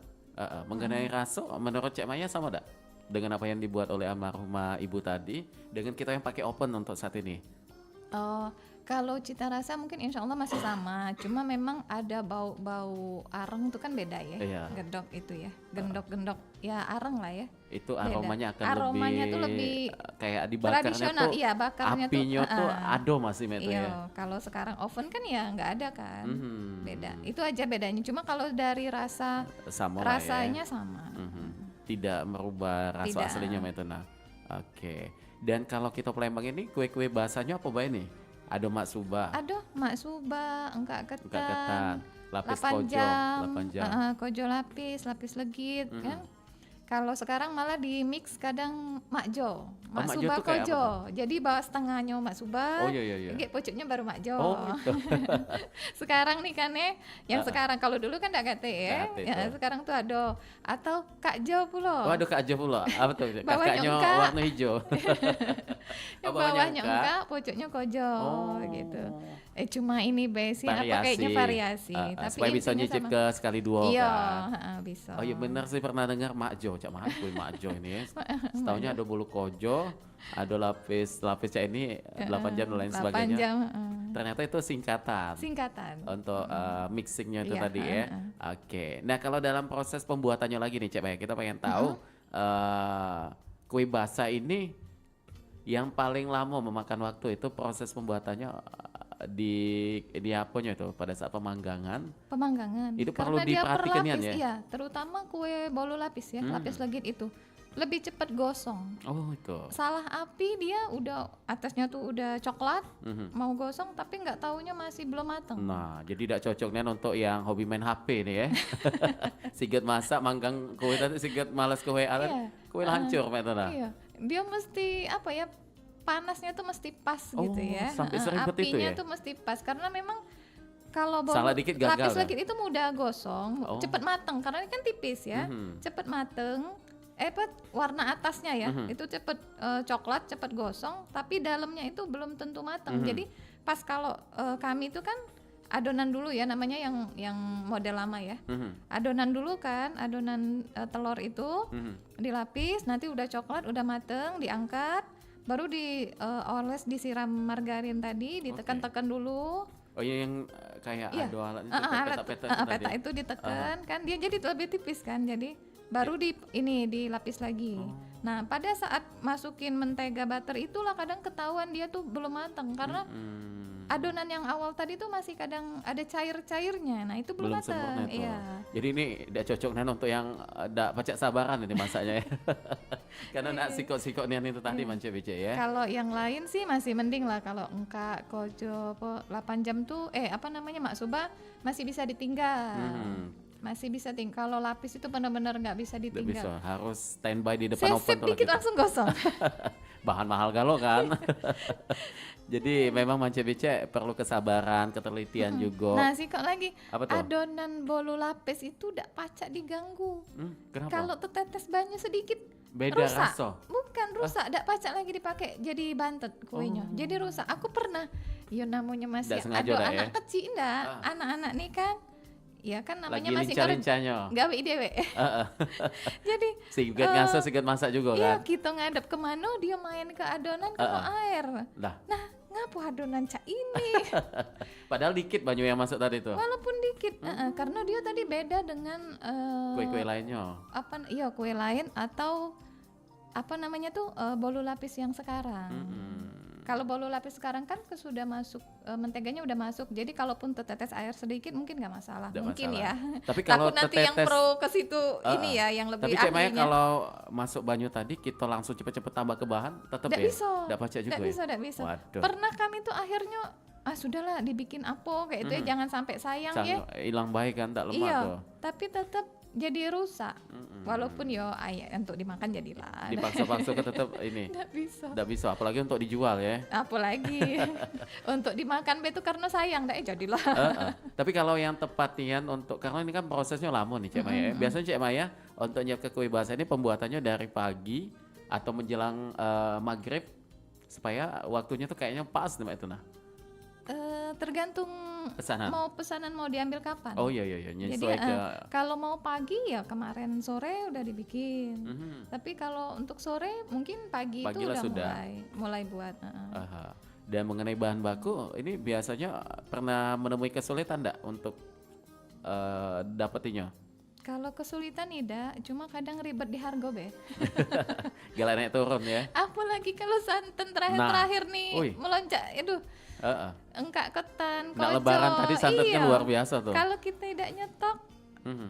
Speaker 1: Mengenai raso, menurut Cek Maya sama enggak? Dengan apa yang dibuat oleh almarhumah ibu tadi, dengan kita yang pakai oven untuk saat ini.
Speaker 2: Oh, kalau cita rasa mungkin insya Allah masih sama. Cuma memang ada bau areng itu kan beda ya.
Speaker 1: Iya.
Speaker 2: Gendok itu ya. Gendok-gendok ya areng lah ya.
Speaker 1: Itu
Speaker 2: Beda.
Speaker 1: aromanya akan
Speaker 2: Aromanya
Speaker 1: lebih,
Speaker 2: tuh lebih
Speaker 1: kayak dibakarnya
Speaker 2: tradisional,
Speaker 1: tuh
Speaker 2: iya, bakarnya tuh,
Speaker 1: apinya tuh
Speaker 2: heeh.
Speaker 1: ado masih itu
Speaker 2: Iya,
Speaker 1: ya.
Speaker 2: kalau sekarang oven kan ya nggak ada kan.
Speaker 1: Mhm.
Speaker 2: Beda. Itu aja bedanya. Cuma kalau dari rasa
Speaker 1: Sama lah ya.
Speaker 2: rasanya sama.
Speaker 1: Mhm. Tidak merubah rasa
Speaker 2: Tidak.
Speaker 1: aslinya Mbak Tuna. Oke. Dan kalau kita Palembang ini kue-kue basahnya apa Mbak ini? Ada maksuba,
Speaker 2: Aduh, mak suba, enggak
Speaker 1: buka ketan,
Speaker 2: ketan,
Speaker 1: lapis
Speaker 2: 8
Speaker 1: kojo,
Speaker 2: jam,
Speaker 1: 8 jam.
Speaker 2: kojo lapis legit kan. Kalau sekarang malah di mix kadang makjo, mak
Speaker 1: makjo
Speaker 2: suba
Speaker 1: tuh kayak apa
Speaker 2: kojo. Jadi bawa setengahnya mak suba,
Speaker 1: Oh, iya, iya, iya.
Speaker 2: gek pucuknya baru makjo.
Speaker 1: Oh gitu.
Speaker 2: Sekarang nih kan ya, yang sekarang kalau dulu kan enggak kate ya.
Speaker 1: Nggak kate
Speaker 2: Ya,
Speaker 1: tuh.
Speaker 2: sekarang tuh ada atau kakjo pulo.
Speaker 1: Waduh Kak Jo pula. Apa tuh?
Speaker 2: Bawahnya
Speaker 1: Kakaknya
Speaker 2: engkak.
Speaker 1: warna hijau.
Speaker 2: Yang
Speaker 1: Oh, bawahnya
Speaker 2: bawahnya
Speaker 1: engkak.
Speaker 2: enggak, pucuknya kojo
Speaker 1: Oh.
Speaker 2: gitu. Cuma ini basic apa kayaknya variasi, tapi
Speaker 1: supaya bisa
Speaker 2: intinya
Speaker 1: nyicip
Speaker 2: sama.
Speaker 1: ke sekali dua
Speaker 2: Iya,
Speaker 1: kan.
Speaker 2: bisa.
Speaker 1: Oh iya benar sih pernah dengar makjo, cak mana kue makjo ini ya. Setahunya ada bulu kojo, ada lapisnya ini 8 jam dan lain
Speaker 2: 8
Speaker 1: sebagainya.
Speaker 2: jam,
Speaker 1: Ternyata itu singkatan
Speaker 2: singkatan.
Speaker 1: untuk mixingnya itu
Speaker 2: Iya,
Speaker 1: tadi ya. Oke. Nah kalau dalam proses pembuatannya lagi nih Cek Maya, kita pengen tahu kue basah ini yang paling lama memakan waktu itu proses pembuatannya di apanya itu pada saat pemanggangan.
Speaker 2: Pemanggangan.
Speaker 1: Itu
Speaker 2: Karena
Speaker 1: perlu
Speaker 2: dia
Speaker 1: diperhatikan
Speaker 2: per lapis,
Speaker 1: ya?
Speaker 2: iya, terutama kue bolu lapis ya, lapis legit itu lebih cepat gosong.
Speaker 1: Oh itu.
Speaker 2: Salah api dia udah atasnya tuh udah coklat,
Speaker 1: Mhm.
Speaker 2: mau gosong tapi nggak taunya masih belum mateng.
Speaker 1: Nah, jadi tidak cocoknya untuk yang hobi main HP nih ya. Sigat masak, manggang kue tadi, sigat malas kue alat,
Speaker 2: Iya.
Speaker 1: kue hancur metode.
Speaker 2: Iya, dia mesti apa ya? Panasnya tuh mesti pas gitu
Speaker 1: Oh,
Speaker 2: ya.
Speaker 1: sampai seribet itu
Speaker 2: apinya
Speaker 1: ya?
Speaker 2: tuh mesti pas karena memang kalau bolu
Speaker 1: Salah dikit gagal
Speaker 2: lapis
Speaker 1: dah.
Speaker 2: legit itu mudah gosong,
Speaker 1: Oh.
Speaker 2: cepet mateng karena ini kan tipis ya.
Speaker 1: Mhm.
Speaker 2: Cepet mateng. Warna atasnya ya, itu cepet coklat, cepet gosong, tapi dalamnya itu belum tentu mateng.
Speaker 1: Mhm.
Speaker 2: Jadi pas kalau kami itu kan adonan dulu ya, namanya yang model lama ya. Adonan dulu kan, adonan telur itu dilapis, nanti udah coklat, udah mateng, diangkat, baru dioles disiram margarin tadi, ditekan-tekan dulu.
Speaker 1: Oh iya, yang kayak
Speaker 2: Iya.
Speaker 1: ado alat itu
Speaker 2: Alat
Speaker 1: peta-peta
Speaker 2: peta
Speaker 1: tadi.
Speaker 2: itu ditekan kan dia jadi lebih tipis kan, jadi baru dilapis lagi. Nah pada saat masukin mentega butter itulah kadang ketahuan dia tuh belum matang karena adonan yang awal tadi tuh masih kadang ada cair-cairnya, nah itu belum
Speaker 1: Sempurna
Speaker 2: matang.
Speaker 1: itu.
Speaker 2: Iya.
Speaker 1: Jadi ini tidak cocok Nan untuk yang tidak pacak sabaran ini masaknya ya. Karena nak sikok-sikok nian itu tadi manca bice ya.
Speaker 2: Kalau yang lain sih masih mending lah, kalau engkak kojo 8 jam tuh Mak Suba masih bisa ditinggal. Masih bisa tinggal. Kalau lapis itu benar-benar nggak bisa
Speaker 1: Tidak
Speaker 2: ditinggal.
Speaker 1: bisa, harus standby di depan oven
Speaker 2: Sesip
Speaker 1: tuh
Speaker 2: dikit
Speaker 1: lagi.
Speaker 2: langsung gosong.
Speaker 1: Bahan mahal galau kan. Jadi memang manca bice perlu kesabaran, ketelitian juga.
Speaker 2: Nah sih kok lagi
Speaker 1: Apa tuh?
Speaker 2: adonan bolu lapis itu udah pacak diganggu.
Speaker 1: Kenapa?
Speaker 2: Kalau tetetes banyak sedikit
Speaker 1: Beda
Speaker 2: rusak.
Speaker 1: rasa.
Speaker 2: Bukan rusak, dak pacak lagi dipakai jadi bantet kuenya. Jadi rusak. Aku pernah, ya namanya masih
Speaker 1: Nggak sengaja dah ya?
Speaker 2: anak kecil enggak, anak-anak nih kan. Ya kan namanya
Speaker 1: Lagi
Speaker 2: masih
Speaker 1: lincah-lincahnya.
Speaker 2: gawe dewe. Jadi
Speaker 1: Sigat ngaso, sigat masak juga
Speaker 2: iya
Speaker 1: kan.
Speaker 2: kita ngadep kemana dia main ke adonan kena air.
Speaker 1: Lah,
Speaker 2: Nah ngapa adonan cak ini?
Speaker 1: padahal dikit banyak yang masuk tadi tuh.
Speaker 2: Walaupun dikit, karena dia tadi beda dengan
Speaker 1: Kue-kue lainnya.
Speaker 2: kue lain atau apa namanya tuh bolu lapis yang sekarang. Kalau bolu lapis sekarang kan sudah masuk menteganya udah masuk, jadi kalaupun tetetes air sedikit mungkin nggak masalah.
Speaker 1: Nggak
Speaker 2: Mungkin
Speaker 1: masalah.
Speaker 2: ya.
Speaker 1: Tapi kalau
Speaker 2: Takut nanti yang
Speaker 1: tetetes-
Speaker 2: pro ke situ ini ya yang lebih
Speaker 1: Tapi Cek Maya
Speaker 2: ahlinya.
Speaker 1: kalau masuk banyu tadi kita langsung cepet-cepet tambah ke bahan, tetap
Speaker 2: Nggak
Speaker 1: ya?
Speaker 2: bisa.
Speaker 1: Nggak pacak juga
Speaker 2: Nggak
Speaker 1: ya?
Speaker 2: bisa.
Speaker 1: Waduh.
Speaker 2: Pernah kami tuh akhirnya sudahlah dibikin apa kayak itu ya, jangan sampai sayang ya.
Speaker 1: Hilang baik kan, tak lemak
Speaker 2: Iya,
Speaker 1: tuh.
Speaker 2: tapi tetap jadi rusak. Walaupun untuk dimakan jadilah.
Speaker 1: Dipaksa-paksa ke tetap ini.
Speaker 2: Nggak bisa.
Speaker 1: Nggak bisa, apalagi untuk dijual ya.
Speaker 2: Apalagi untuk dimakan itu karena sayang, jadilah.
Speaker 1: Tapi kalau yang tepat nian untuk, karena ini kan prosesnya lama nih Cek Maya. Biasanya Cek Maya untuk nyiapkan kue basah ini pembuatannya dari pagi atau menjelang maghrib supaya waktunya tuh kayaknya pas nih Mbak itu nah.
Speaker 2: Tergantung
Speaker 1: Pesanan.
Speaker 2: pesanan mau diambil kapan.
Speaker 1: Oh iya
Speaker 2: Jadi
Speaker 1: nyesuai ke
Speaker 2: kalau mau pagi ya kemarin sore udah dibikin. Tapi kalau untuk sore mungkin pagi itu
Speaker 1: Pagilah
Speaker 2: udah
Speaker 1: sudah.
Speaker 2: mulai buat.
Speaker 1: Aha. Dan mengenai bahan baku, ini biasanya pernah menemui kesulitan enggak untuk dapetinnya?
Speaker 2: Kalau kesulitan tidak, cuma kadang ribet di harga be.
Speaker 1: Gala naik turun ya.
Speaker 2: Apalagi kalau santan terakhir nih
Speaker 1: Wih.
Speaker 2: melonjak, aduh.
Speaker 1: Heeh.
Speaker 2: Engkak ketan,
Speaker 1: Nah,
Speaker 2: koco,
Speaker 1: lebaran tadi santannya
Speaker 2: iya.
Speaker 1: luar biasa tuh.
Speaker 2: Kalau kita tidak nyetok,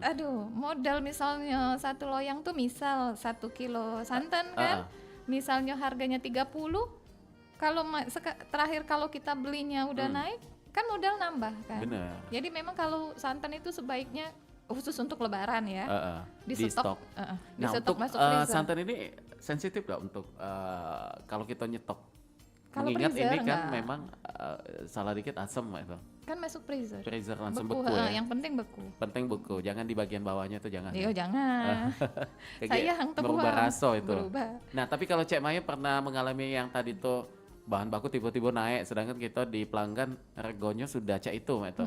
Speaker 2: aduh, modal misalnya satu loyang tuh misal 1 kilo santan kan, misalnya harganya 30, kalau terakhir kalau kita belinya udah naik, kan modal nambah kan.
Speaker 1: Bener.
Speaker 2: Jadi memang kalau santan itu sebaiknya khusus untuk lebaran ya,
Speaker 1: Di
Speaker 2: di
Speaker 1: stok.
Speaker 2: stok, di
Speaker 1: Nah,
Speaker 2: stok
Speaker 1: untuk
Speaker 2: masuk freezer.
Speaker 1: santan ini sensitif nggak untuk kalau kita nyetok?
Speaker 2: Kalau
Speaker 1: Mengingat
Speaker 2: freezer
Speaker 1: ini kan
Speaker 2: nggak.
Speaker 1: memang salah dikit asam itu.
Speaker 2: Kan masuk freezer.
Speaker 1: Freezer langsung
Speaker 2: Beku,
Speaker 1: beku ya.
Speaker 2: yang penting beku.
Speaker 1: Penting beku, jangan di bagian bawahnya itu jangan.
Speaker 2: Iya jangan.
Speaker 1: Kayak
Speaker 2: Sayang tuh
Speaker 1: merubah rasa itu.
Speaker 2: Berubah.
Speaker 1: Nah, tapi kalau Cek Maya pernah mengalami yang tadi tuh bahan baku tiba-tiba naik, sedangkan kita di pelanggan regonya sudah cek itu, itu.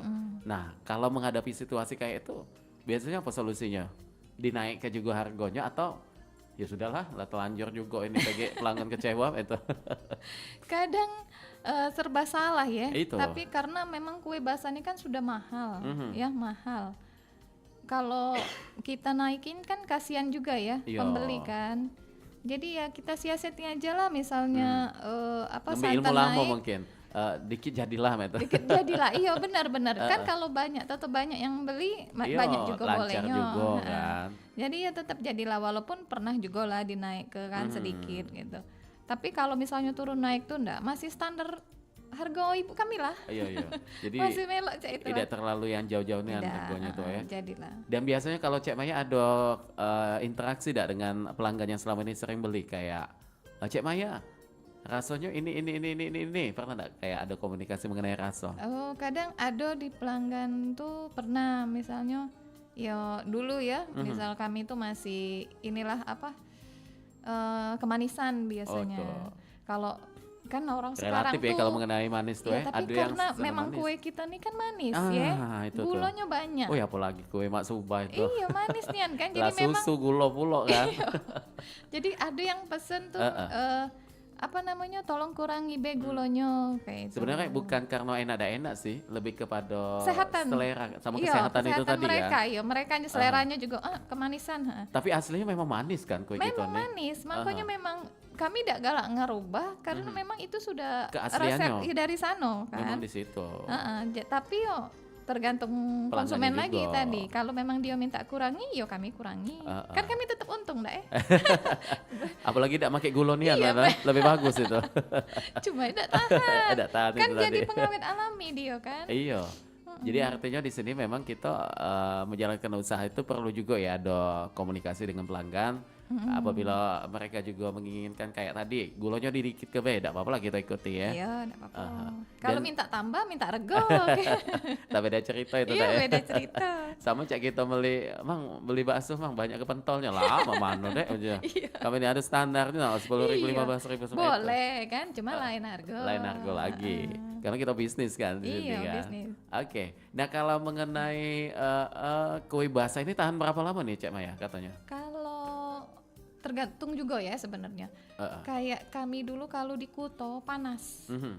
Speaker 1: Nah, kalau menghadapi situasi kayak itu, biasanya apa solusinya? Dinaikkan juga harganya atau ya sudahlah, lah telanjur juga ini bagi pelanggan kecewa itu.
Speaker 2: Kadang serba salah ya.
Speaker 1: Itu.
Speaker 2: Tapi karena memang kue basah ini kan sudah mahal, ya mahal. Kalau kita naikin kan kasihan juga ya
Speaker 1: Iya.
Speaker 2: pembeli kan. Jadi ya kita siasetin aja lah misalnya
Speaker 1: Ngambil ilmu
Speaker 2: santan
Speaker 1: lama
Speaker 2: naik.
Speaker 1: mungkin. Dikit jadilah itu.
Speaker 2: Dikit jadilah, iya benar-benar kan kalau banyak tetap banyak yang beli
Speaker 1: Iya,
Speaker 2: banyak juga
Speaker 1: lancar
Speaker 2: bolehnya.
Speaker 1: juga
Speaker 2: Heeh.
Speaker 1: kan.
Speaker 2: Jadi ya tetap jadilah walaupun pernah juga lah dinaik ke kan sedikit gitu. Tapi kalau misalnya turun naik tuh enggak, masih standar harga ibu kami lah.
Speaker 1: Iya. Jadi
Speaker 2: Masih melok cek itu.
Speaker 1: tidak terlalu yang jauh-jauh nih
Speaker 2: Tidak,
Speaker 1: harganya tuh ya.
Speaker 2: Jadilah.
Speaker 1: Dan biasanya kalau Cek Maya ada interaksi tidak dengan pelanggan yang selama ini sering beli kayak Cek Maya rasanya ini pernah enggak kayak ada komunikasi mengenai rasa?
Speaker 2: Oh, kadang ada di pelanggan tuh pernah misalnya ya dulu ya, misal kami tuh masih inilah apa kemanisan biasanya.
Speaker 1: tuh.
Speaker 2: Kalau kan orang sekarang
Speaker 1: Relatif ya
Speaker 2: tuh
Speaker 1: kalau mengenai manis tuh
Speaker 2: ya,
Speaker 1: ya.
Speaker 2: tapi
Speaker 1: Ada yang
Speaker 2: karena
Speaker 1: senang
Speaker 2: memang
Speaker 1: manis.
Speaker 2: kue kita nih kan manis
Speaker 1: Ah,
Speaker 2: ya,
Speaker 1: itu tuh.
Speaker 2: gulanya banyak.
Speaker 1: Oh ya apalagi kue mak subah itu.
Speaker 2: Iya manis nian kan, jadi
Speaker 1: Lah
Speaker 2: memang
Speaker 1: susu gula pulo kan.
Speaker 2: jadi ada yang pesen tuh apa namanya, tolong kurangi be
Speaker 1: Hmm.
Speaker 2: gulanya kayak itu.
Speaker 1: Sebenarnya bukan karena enak dan enak sih, lebih kepada
Speaker 2: Kesehatan.
Speaker 1: selera sama
Speaker 2: Iya,
Speaker 1: kesehatan itu tadi
Speaker 2: mereka,
Speaker 1: kan.
Speaker 2: iya mereka seleranya juga kemanisan.
Speaker 1: Tapi aslinya memang manis kan kue gitu
Speaker 2: Memang
Speaker 1: nih.
Speaker 2: manis, makanya memang kami tidak galak ngerubah karena memang itu sudah
Speaker 1: Keasliannya.
Speaker 2: resep ya dari sana
Speaker 1: Memang
Speaker 2: kan.
Speaker 1: di situ.
Speaker 2: Tapi yo tergantung
Speaker 1: Pelanggannya
Speaker 2: konsumen lagi
Speaker 1: juga.
Speaker 2: tadi. Kalau memang dia minta kurangi, yo kami kurangi. Kan kami tetap untung dah
Speaker 1: Apalagi tidak pakai gulonian
Speaker 2: Iya,
Speaker 1: mana, lebih bagus itu.
Speaker 2: Cuma tidak tahan.
Speaker 1: Tidak tahan
Speaker 2: Kan
Speaker 1: itu
Speaker 2: jadi
Speaker 1: tadi.
Speaker 2: pengawet alami dia kan.
Speaker 1: Iya. Jadi artinya di sini memang kita menjalankan usaha itu perlu juga ya ada komunikasi dengan pelanggan. Apabila mereka juga menginginkan kayak tadi gulanya dikit ke beda, apa-apa lah kita ikuti ya.
Speaker 2: Iya, enggak apa-apa.
Speaker 1: Dan-
Speaker 2: Kalau minta tambah, minta rego.
Speaker 1: Tak beda cerita itu
Speaker 2: Iya,
Speaker 1: dah ya.
Speaker 2: beda cerita.
Speaker 1: Sama cak kita beli bakso mang banyak kepentolnya lah, apa mana deh aja. Kami ini ada standarnya 10.000
Speaker 2: Iya.
Speaker 1: 15.000
Speaker 2: Boleh kan, cuma lain harga.
Speaker 1: lain harga lagi. Karena kita bisnis kan di sini
Speaker 2: Iya,
Speaker 1: kan.
Speaker 2: bisnis.
Speaker 1: Oke. Nah, kalau mengenai kue basah ini tahan berapa lama nih Cek Maya katanya?
Speaker 2: Kalau tergantung juga ya sebenarnya. Kayak kami dulu kalau di Kuto panas.
Speaker 1: Mhm.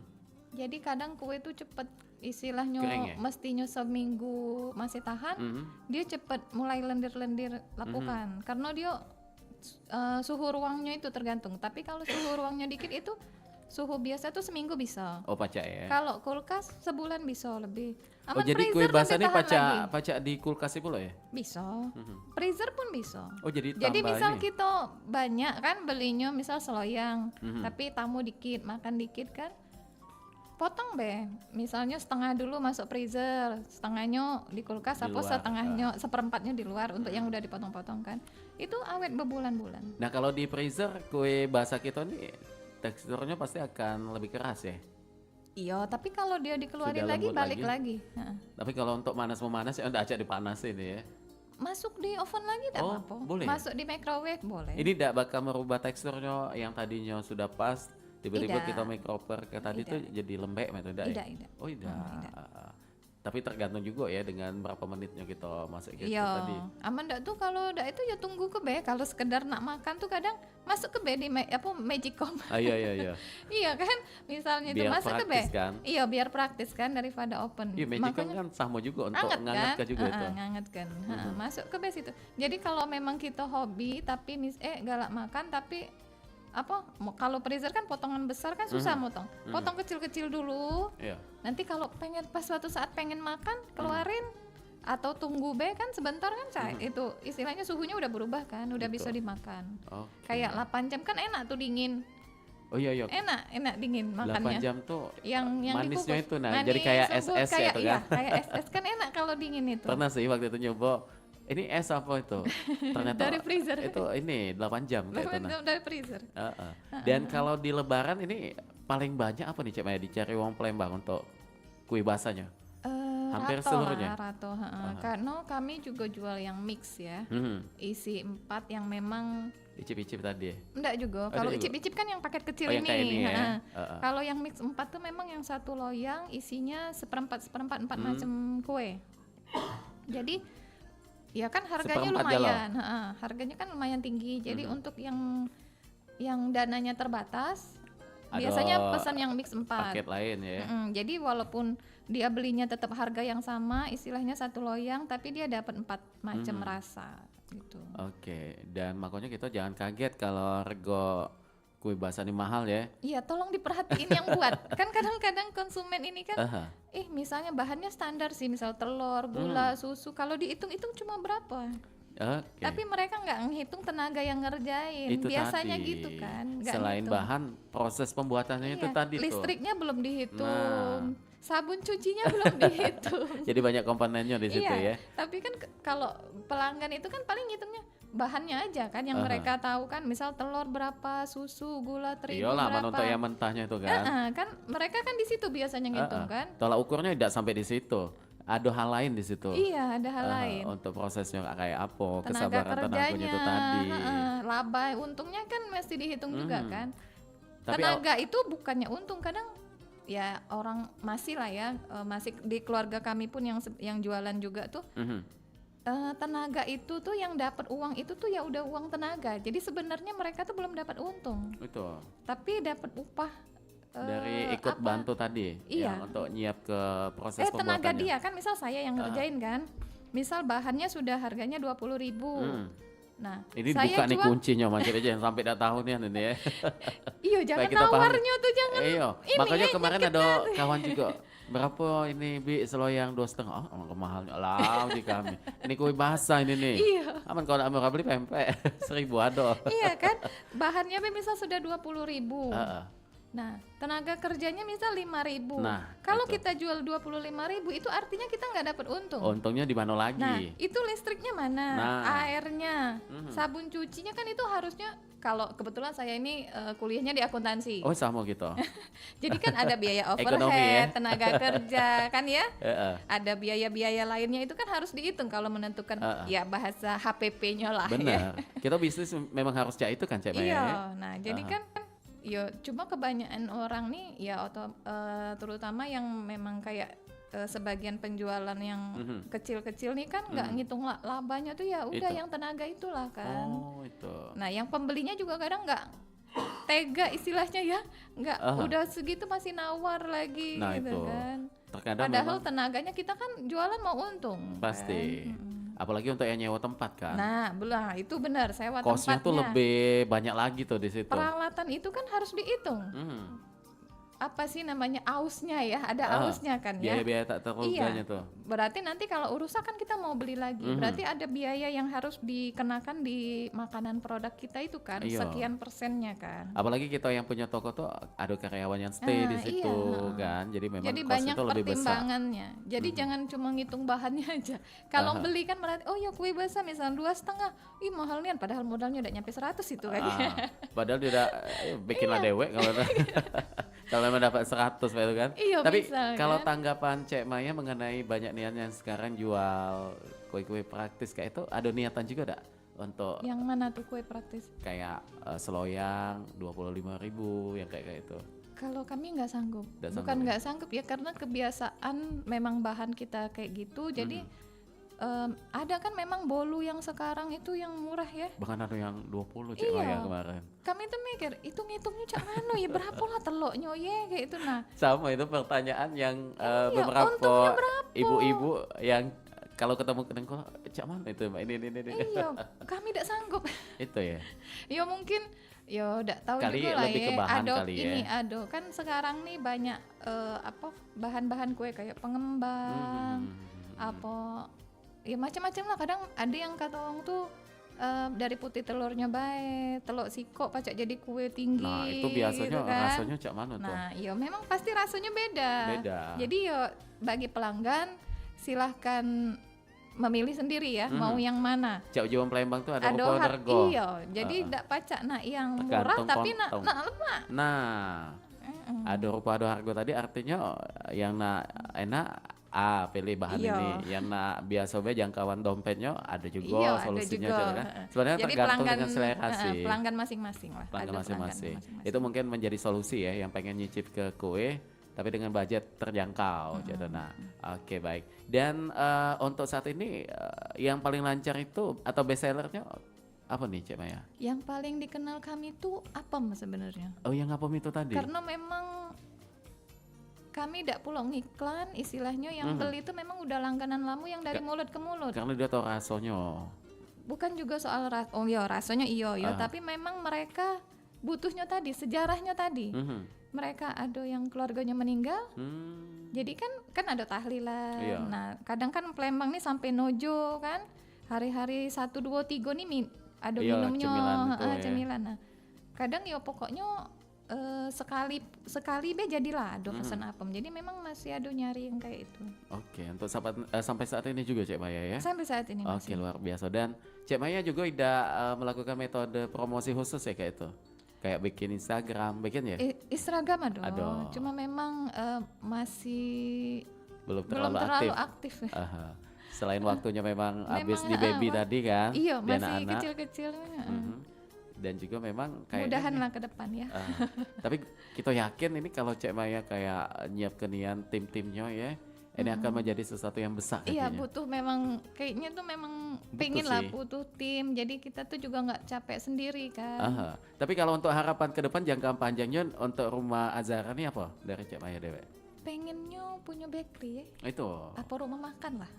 Speaker 2: Jadi kadang kue itu cepet istilahnya
Speaker 1: Kering ya?
Speaker 2: mestinya seminggu masih tahan,
Speaker 1: Mhm.
Speaker 2: dia cepet mulai lendir-lendir lakukan karena dia suhu ruangnya itu tergantung. Tapi kalau suhu ruangnya dikit itu suhu biasa tuh seminggu bisa.
Speaker 1: Oh, pacak ya.
Speaker 2: Kalau kulkas sebulan bisa lebih.
Speaker 1: Oh,
Speaker 2: Aman,
Speaker 1: jadi kue
Speaker 2: freezer
Speaker 1: basah
Speaker 2: lebih
Speaker 1: ini
Speaker 2: tahan lagi.
Speaker 1: pacak di kulkas pula ya?
Speaker 2: Bisa. Freezer pun bisa.
Speaker 1: Oh, jadi
Speaker 2: Jadi
Speaker 1: tambah
Speaker 2: misal
Speaker 1: ini.
Speaker 2: kita banyak kan belinya misal seloyang,
Speaker 1: Mhm.
Speaker 2: tapi tamu dikit, makan dikit kan, potong be. Misalnya setengah dulu masuk freezer, setengahnya di kulkas,
Speaker 1: Di
Speaker 2: apa
Speaker 1: luar,
Speaker 2: setengahnya seperempatnya di luar untuk yang udah dipotong-potong kan. Itu awet berbulan-bulan.
Speaker 1: Nah, kalau di freezer kue basah kita nih teksturnya pasti akan lebih keras ya.
Speaker 2: Iya, tapi kalau dia dikeluarin
Speaker 1: Sudah
Speaker 2: lagi
Speaker 1: lembut
Speaker 2: balik
Speaker 1: lagi?
Speaker 2: lagi. Heeh.
Speaker 1: Tapi kalau untuk memanas ya udah acak dipanasin ya.
Speaker 2: Masuk di oven lagi tidak
Speaker 1: Oh,
Speaker 2: apa-apa.
Speaker 1: boleh.
Speaker 2: Masuk di microwave boleh.
Speaker 1: Ini tidak bakal merubah teksturnya yang tadinya sudah pas, tiba-tiba
Speaker 2: Tidak.
Speaker 1: kita microper ke tadi
Speaker 2: Tidak.
Speaker 1: tuh jadi lembek gitu ya?
Speaker 2: Tidak.
Speaker 1: Oh, tidak.
Speaker 2: Tidak.
Speaker 1: Tapi tergantung juga ya dengan berapa menitnya kita masak gitu
Speaker 2: Iya,
Speaker 1: tadi.
Speaker 2: aman ndak tuh kalau ndak itu ya tunggu ke be. Kalau sekedar nak makan tuh kadang masuk ke be di Magicom.
Speaker 1: Iya, iya, iya.
Speaker 2: Iya kan, misalnya itu
Speaker 1: Biar
Speaker 2: masuk ke be.
Speaker 1: praktis kan?
Speaker 2: Iya, biar praktis kan daripada open.
Speaker 1: Iya, Magicom kan sama juga untuk
Speaker 2: anget kan?
Speaker 1: ngangetkan juga itu.
Speaker 2: Ngangetkan. Masuk ke be situ. Jadi kalau memang kita hobi tapi galak makan tapi kalau freezer kan potongan besar kan susah motong. Potong kecil-kecil dulu.
Speaker 1: Iya.
Speaker 2: Nanti kalau pas suatu saat pengen makan keluarin atau tunggu be kan sebentar kan itu istilahnya suhunya udah berubah kan, udah bisa dimakan.
Speaker 1: Oke.
Speaker 2: Kayak 8 jam kan enak tuh dingin.
Speaker 1: Oh iya, iya.
Speaker 2: Enak dingin
Speaker 1: 8
Speaker 2: makannya.
Speaker 1: jam tuh
Speaker 2: Yang
Speaker 1: manisnya
Speaker 2: dikukus.
Speaker 1: itu nah
Speaker 2: Manis,
Speaker 1: jadi kayak
Speaker 2: subur,
Speaker 1: es-es
Speaker 2: kayak,
Speaker 1: gitu
Speaker 2: iya,
Speaker 1: kan.
Speaker 2: kayak es kan enak kalau dingin itu.
Speaker 1: Pernah sih waktu itu nyoba. Ini es apa itu? Ternyata
Speaker 2: Dari freezer.
Speaker 1: itu ini 8 jam kayak itu.
Speaker 2: 8 jam dari freezer.
Speaker 1: Dan kalau di lebaran ini paling banyak apa nih Cek Maya dicari uang Palembang untuk kue basahnya? Hampir
Speaker 2: Rato
Speaker 1: seluruhnya?
Speaker 2: lah, rato. Karena kami juga jual yang mix ya. Isi 4 yang memang
Speaker 1: Icip-icip tadi ya?
Speaker 2: enggak juga.
Speaker 1: Ada
Speaker 2: Kalau
Speaker 1: juga?
Speaker 2: icip-icip kan yang paket kecil
Speaker 1: Oh, yang kayak ini ya?
Speaker 2: Kalau yang mix 4 tuh memang yang satu loyang isinya seperempat 4 macam kue. Jadi ya kan harganya
Speaker 1: Seperempat
Speaker 2: lumayan. Harganya kan lumayan tinggi. Jadi untuk yang dananya terbatas
Speaker 1: Ada
Speaker 2: biasanya pesan yang mix 4.
Speaker 1: Paket lain ya?
Speaker 2: Jadi walaupun dia belinya tetap harga yang sama, istilahnya satu loyang, tapi dia dapat 4 macam rasa gitu.
Speaker 1: Oke, dan makanya kita jangan kaget kalau rego kue basah ini mahal ya.
Speaker 2: Iya, tolong diperhatiin yang buat. Kan kadang-kadang konsumen ini kan, misalnya bahannya standar sih, misal telur, gula, susu. Kalau dihitung-hitung cuma berapa?
Speaker 1: Oke.
Speaker 2: Tapi mereka nggak ngitung tenaga yang ngerjain.
Speaker 1: Itu
Speaker 2: Biasanya
Speaker 1: tadi.
Speaker 2: gitu kan. Nggak
Speaker 1: Selain
Speaker 2: ngitung.
Speaker 1: bahan, proses pembuatannya itu
Speaker 2: Iya,
Speaker 1: tadi tuh.
Speaker 2: listriknya belum dihitung.
Speaker 1: Nah.
Speaker 2: Sabun cucinya belum dihitung.
Speaker 1: Jadi banyak komponennya di situ ya.
Speaker 2: Tapi kan kalau pelanggan itu kan paling ngitungnya bahannya aja kan yang mereka tahu kan, misal telur berapa, susu, gula, terigu
Speaker 1: Iyalah,
Speaker 2: berapa.
Speaker 1: mana untuk yang mentahnya itu kan.
Speaker 2: Kan mereka kan di situ biasanya ngitung kan.
Speaker 1: Tolak ukurnya tidak sampai di situ. Ada hal lain di situ.
Speaker 2: Iya, ada hal lain.
Speaker 1: Untuk prosesnya kayak apa,
Speaker 2: Tenaga
Speaker 1: kesabaran tenaganya
Speaker 2: kerjanya,
Speaker 1: itu tadi.
Speaker 2: laba, untungnya kan mesti dihitung juga kan.
Speaker 1: Tapi
Speaker 2: tenaga itu bukannya untung, kadang ya orang masih lah ya, masih di keluarga kami pun yang jualan juga tuh, tenaga itu tuh yang dapat uang itu tuh ya udah uang tenaga. Jadi sebenarnya mereka tuh belum dapat untung,
Speaker 1: itu
Speaker 2: tapi dapat upah
Speaker 1: dari ikut
Speaker 2: apa?
Speaker 1: bantu tadi
Speaker 2: Iya.
Speaker 1: yang untuk nyiap ke proses
Speaker 2: Tenaga
Speaker 1: pembuatannya.
Speaker 2: dia kan, misal saya yang ngerjain kan, misal bahannya sudah harganya 20.000. Nah,
Speaker 1: Ini
Speaker 2: saya
Speaker 1: buka nih
Speaker 2: jual,
Speaker 1: kuncinya macam aja yang sampai dah tahun ya ini ya.
Speaker 2: iya jangan
Speaker 1: kita pahami.
Speaker 2: nawarnya tuh jangan.
Speaker 1: Iya,
Speaker 2: ini
Speaker 1: makanya
Speaker 2: ya,
Speaker 1: kemarin
Speaker 2: nyakit
Speaker 1: ada
Speaker 2: hati.
Speaker 1: kawan juga berapa ini Bi seloyang 2,5. Oh, mahalnya lah di kami. Ini kue basah ini nih.
Speaker 2: Iya.
Speaker 1: Aman kalau nak murah beli pempek 1.000 ada.
Speaker 2: Iya kan, bahannya misal sudah 20.000.
Speaker 1: Heeh.
Speaker 2: Nah, tenaga kerjanya misal 5.000.
Speaker 1: Nah,
Speaker 2: kalau
Speaker 1: itu.
Speaker 2: kita jual 25.000 itu artinya kita nggak dapat untung.
Speaker 1: Untungnya di mana lagi?
Speaker 2: Nah, itu listriknya mana?
Speaker 1: Nah.
Speaker 2: Airnya, sabun cucinya kan itu harusnya, kalau kebetulan saya ini kuliahnya di akuntansi.
Speaker 1: Oh sama gitu.
Speaker 2: Jadi kan ada biaya
Speaker 1: Ekonomi
Speaker 2: overhead,
Speaker 1: ya.
Speaker 2: tenaga kerja kan ya.
Speaker 1: Heeh.
Speaker 2: Ada biaya-biaya lainnya itu kan harus dihitung kalau menentukan ya bahasa HPP-nya lah ya.
Speaker 1: Benar. Kita bisnis memang harus kayak itu kan Cek Maya ya?
Speaker 2: Iya, nah jadi kan ya cuma kebanyakan orang nih ya terutama yang memang kayak sebagian penjualan yang kecil-kecil nih kan nggak ngitung labanya tuh, ya udah
Speaker 1: Itu.
Speaker 2: yang tenaga itulah kan.
Speaker 1: Oh itu.
Speaker 2: Nah yang pembelinya juga kadang nggak tega istilahnya ya, nggak udah segitu masih nawar lagi
Speaker 1: Nah,
Speaker 2: gitu
Speaker 1: itu.
Speaker 2: kan.
Speaker 1: Terkadang
Speaker 2: Padahal
Speaker 1: memang
Speaker 2: tenaganya kita kan jualan mau untung.
Speaker 1: pasti.
Speaker 2: Kan?
Speaker 1: Apalagi untuk yang nyewa tempat kan.
Speaker 2: Nah, belah itu benar, sewa
Speaker 1: Kosnya
Speaker 2: tempatnya.
Speaker 1: tuh lebih banyak lagi tuh di situ.
Speaker 2: Peralatan itu kan harus dihitung. Apa sih namanya, ausnya ya, ada ausnya kan ya.
Speaker 1: Biaya-biaya tak teruganya tuh.
Speaker 2: Berarti nanti kalau urusan kan kita mau beli lagi, berarti ada biaya yang harus dikenakan di makanan produk kita itu kan,
Speaker 1: Iya.
Speaker 2: sekian persennya kan.
Speaker 1: Apalagi kita yang punya toko tuh ada karyawan yang stay di situ
Speaker 2: Iya.
Speaker 1: kan. Jadi memang
Speaker 2: Jadi
Speaker 1: cost
Speaker 2: banyak
Speaker 1: itu lebih besar.
Speaker 2: pertimbangannya. Jadi jangan cuma ngitung bahannya aja. Kalau beli kan berarti oh ya kue basah misalnya 2,5, ih mahal nian, padahal modalnya udah nyampe 100 itu kan.
Speaker 1: Padahal dia udah bikinlah dewek kalau kalau memang dapat 100 Pak, itu kan.
Speaker 2: Iya,
Speaker 1: Tapi
Speaker 2: bisa,
Speaker 1: kalau
Speaker 2: kan?
Speaker 1: tanggapan Cek Maya mengenai banyak niat yang sekarang jual kue-kue praktis kayak itu, ada niatan juga enggak untuk
Speaker 2: Yang mana tuh kue praktis?
Speaker 1: kayak seloyang 25.000 yang kayak itu?
Speaker 2: Kalau kami nggak sanggup,
Speaker 1: Nggak
Speaker 2: bukan
Speaker 1: sanggup ya?
Speaker 2: nggak sanggup ya, karena kebiasaan memang bahan kita kayak gitu. Jadi ada kan memang bolu yang sekarang itu yang murah ya.
Speaker 1: Bahkan ada yang 20 Cek
Speaker 2: Iya.
Speaker 1: Maya kemarin.
Speaker 2: Kami tuh mikir, itu ngitungnya cak mano ya, berapa lah teloknya ya kayak itu. Nah,
Speaker 1: Sama itu pertanyaan yang
Speaker 2: Iya,
Speaker 1: beberapa
Speaker 2: untungnya berapa?
Speaker 1: ibu-ibu yang kalau ketemu kedengkul, Cak mana itu Mbak? Ini.
Speaker 2: iya, kami tidak sanggup.
Speaker 1: Itu ya.
Speaker 2: Ya mungkin ya udah tahu
Speaker 1: Kali
Speaker 2: juga lah
Speaker 1: lebih
Speaker 2: ya.
Speaker 1: ke bahan
Speaker 2: Ado
Speaker 1: kali ya.
Speaker 2: ini ado kan sekarang nih banyak bahan-bahan kue kayak pengembang, apa ya macam-macam lah. Kadang ada yang kata orang tuh dari putih telurnya baik, telur siko pacak jadi kue tinggi.
Speaker 1: Nah, itu biasanya
Speaker 2: gitu kan.
Speaker 1: rasanya Cak mana tuh?
Speaker 2: Nah, iya memang pasti rasanya beda.
Speaker 1: Beda.
Speaker 2: Jadi yo bagi pelanggan silahkan memilih sendiri ya mau yang mana.
Speaker 1: Cak Juang Palembang tuh ada
Speaker 2: Ada
Speaker 1: rupa Dargo.
Speaker 2: iya, jadi ndak pacak nak yang
Speaker 1: Tergantung
Speaker 2: murah tapi
Speaker 1: kontong.
Speaker 2: nak lemak.
Speaker 1: Nah, ada rupa ada harga tadi artinya yang nak enak pilih bahan
Speaker 2: Iya.
Speaker 1: ini, yang nak biasa be jangkauan dompetnya ada juga
Speaker 2: Iya, ada
Speaker 1: solusinya
Speaker 2: juga.
Speaker 1: Cak, kan. Sebenarnya
Speaker 2: Jadi
Speaker 1: tergantung dengan selera sih.
Speaker 2: pelanggan masing-masing lah.
Speaker 1: Pelanggan
Speaker 2: Ada
Speaker 1: masing-masing.
Speaker 2: masing-masing.
Speaker 1: Itu mungkin menjadi solusi ya yang pengen nyicip ke kue tapi dengan budget terjangkau. Jadi nah, oke baik. Dan untuk saat ini yang paling lancar itu atau best sellernya apa nih Cek Maya?
Speaker 2: Yang paling dikenal kami tuh apa mas sebenarnya?
Speaker 1: Oh yang apa itu tadi?
Speaker 2: Karena memang kami tidak pulau ngiklan, istilahnya yang beli itu memang udah langganan lama yang dari mulut ke mulut.
Speaker 1: Karena dia tahu rasanya.
Speaker 2: Bukan juga soal oh ya rasanya iyo, tapi memang mereka butuhnya tadi, sejarahnya tadi. Mereka ada yang keluarganya meninggal, jadi kan ada tahlilan.
Speaker 1: Iya.
Speaker 2: Nah kadang kan Palembang nih sampai nojo kan, hari-hari 1, 2, 3 nih ada
Speaker 1: Iya,
Speaker 2: minumnya,
Speaker 1: cemilan itu ya.
Speaker 2: cemilan. Nah kadang ya pokoknya sekali be jadilah ada pesan apem. Jadi memang masih ada nyari yang kayak itu.
Speaker 1: Oke, untuk sampai saat ini juga Cek Maya ya?
Speaker 2: Sampai saat ini
Speaker 1: Oke,
Speaker 2: masih.
Speaker 1: luar biasa. Dan Cek Maya juga tidak melakukan metode promosi khusus ya kayak itu? Kayak bikin Instagram, bikin ya?
Speaker 2: Instagram ada,
Speaker 1: Ada.
Speaker 2: cuma memang masih
Speaker 1: Belum
Speaker 2: belum
Speaker 1: terlalu
Speaker 2: terlalu
Speaker 1: aktif.
Speaker 2: aktif.
Speaker 1: Aha. Selain waktunya memang habis
Speaker 2: Memang,
Speaker 1: di baby tadi kan?
Speaker 2: Iya,
Speaker 1: di
Speaker 2: masih
Speaker 1: anak-anak.
Speaker 2: kecil-kecil.
Speaker 1: Mhm. Dan juga memang kayaknya
Speaker 2: Mudahan
Speaker 1: nih,
Speaker 2: lah ke depan ya.
Speaker 1: tapi kita yakin ini kalau Cek Maya kayak nyiapkenian tim-timnya ya, ini akan menjadi sesuatu yang besar
Speaker 2: Iya,
Speaker 1: kayaknya.
Speaker 2: butuh memang kayaknya tuh memang
Speaker 1: Butuh
Speaker 2: pengen lah
Speaker 1: sih.
Speaker 2: butuh tim. Jadi kita tuh juga nggak capek sendiri kan.
Speaker 1: Aha. Tapi kalau untuk harapan ke depan jangka panjangnya untuk rumah Azhara ini apa dari Cek Maya Dewe?
Speaker 2: Pengennya punya bakery ya.
Speaker 1: Itu.
Speaker 2: Apa rumah makan lah.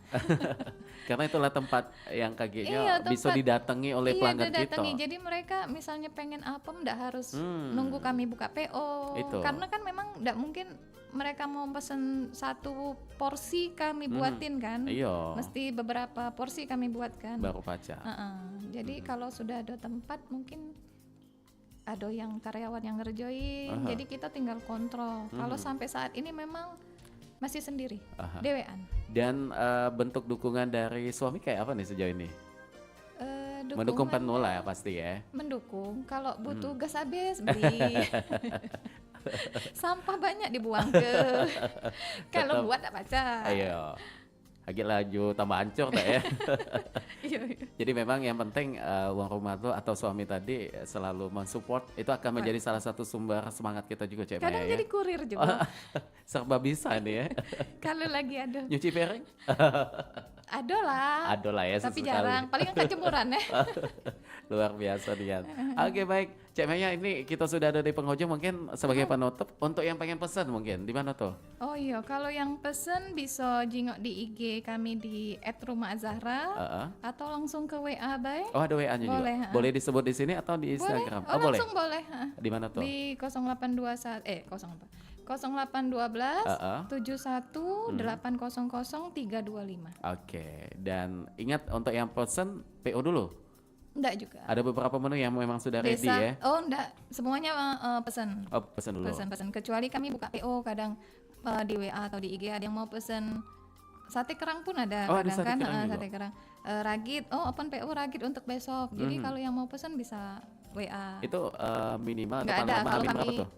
Speaker 1: Karena itulah tempat yang kayaknya
Speaker 2: Iya,
Speaker 1: bisa
Speaker 2: tempat-
Speaker 1: didatangi oleh pelanggan kita.
Speaker 2: didatangi. Jadi mereka misalnya pengen apem nggak harus
Speaker 1: Hmm.
Speaker 2: nunggu kami buka PO.
Speaker 1: Itu.
Speaker 2: Karena kan memang nggak mungkin mereka mau pesen satu porsi kami buatin kan.
Speaker 1: Iya.
Speaker 2: Mesti beberapa porsi kami buatkan.
Speaker 1: Baru pacar.
Speaker 2: Jadi kalau sudah ada tempat mungkin ada yang karyawan yang ngerjain.
Speaker 1: Aha.
Speaker 2: Jadi kita tinggal kontrol. Kalau sampai saat ini memang masih sendiri.
Speaker 1: Aha.
Speaker 2: Dewean.
Speaker 1: Dan bentuk dukungan dari suami kayak apa nih sejauh ini? Mendukung
Speaker 2: Dukungan-
Speaker 1: penuh lah ya pasti ya.
Speaker 2: Mendukung. Kalau butuh gas habis beli. Sampah banyak dibuang ke. Kalau
Speaker 1: Tetap.
Speaker 2: buat tak baca.
Speaker 1: Ayo. Lagi laju tambah hancur tak ya.
Speaker 2: Iya, iya.
Speaker 1: Jadi memang yang penting uang rumah tuh atau suami tadi selalu mensupport, itu akan menjadi salah satu sumber semangat kita juga Cek
Speaker 2: Kadang
Speaker 1: Maya ya.
Speaker 2: jadi kurir juga.
Speaker 1: Serba bisa nih ya.
Speaker 2: Kalau lagi ada.
Speaker 1: Nyuci piring?
Speaker 2: Ada lah.
Speaker 1: Ada lah ya
Speaker 2: Tapi
Speaker 1: sesekali.
Speaker 2: jarang. Paling kan kejemuran ya.
Speaker 1: Luar biasa Dian. Oke baik, Cek Maya ini kita sudah ada di penghujung, mungkin sebagai penutup untuk yang pengen pesan mungkin di mana tuh?
Speaker 2: Oh iya, kalau yang pesen bisa jingok di IG kami di @rumahazahra
Speaker 1: Heeh.
Speaker 2: atau langsung ke WA baik.
Speaker 1: Oh ada WA-nya juga.
Speaker 2: Boleh,
Speaker 1: Boleh disebut di sini atau di Instagram?
Speaker 2: Oh,
Speaker 1: Oh, boleh.
Speaker 2: langsung boleh.
Speaker 1: Di mana tuh?
Speaker 2: Di 0821 0812
Speaker 1: Heeh.
Speaker 2: 71 800 325.
Speaker 1: Oke, dan ingat untuk yang pesen PO dulu.
Speaker 2: Enggak juga.
Speaker 1: Ada beberapa menu yang memang sudah ready
Speaker 2: Desa,
Speaker 1: ya.
Speaker 2: oh enggak, semuanya pesan.
Speaker 1: Oh, pesen dulu.
Speaker 2: Pesan-pesan, kecuali kami buka PO kadang di WA atau di IG ada yang mau pesen sate kerang pun ada
Speaker 1: Oh, ada
Speaker 2: kadang
Speaker 1: sate
Speaker 2: kan
Speaker 1: kerang juga.
Speaker 2: sate kerang. Ragit, open PO ragit untuk besok. Jadi kalau yang mau pesan bisa WA.
Speaker 1: Itu minimal atau
Speaker 2: Nggak
Speaker 1: paling
Speaker 2: ada
Speaker 1: lama
Speaker 2: kalau
Speaker 1: Hamin berapa
Speaker 2: kami
Speaker 1: tuh?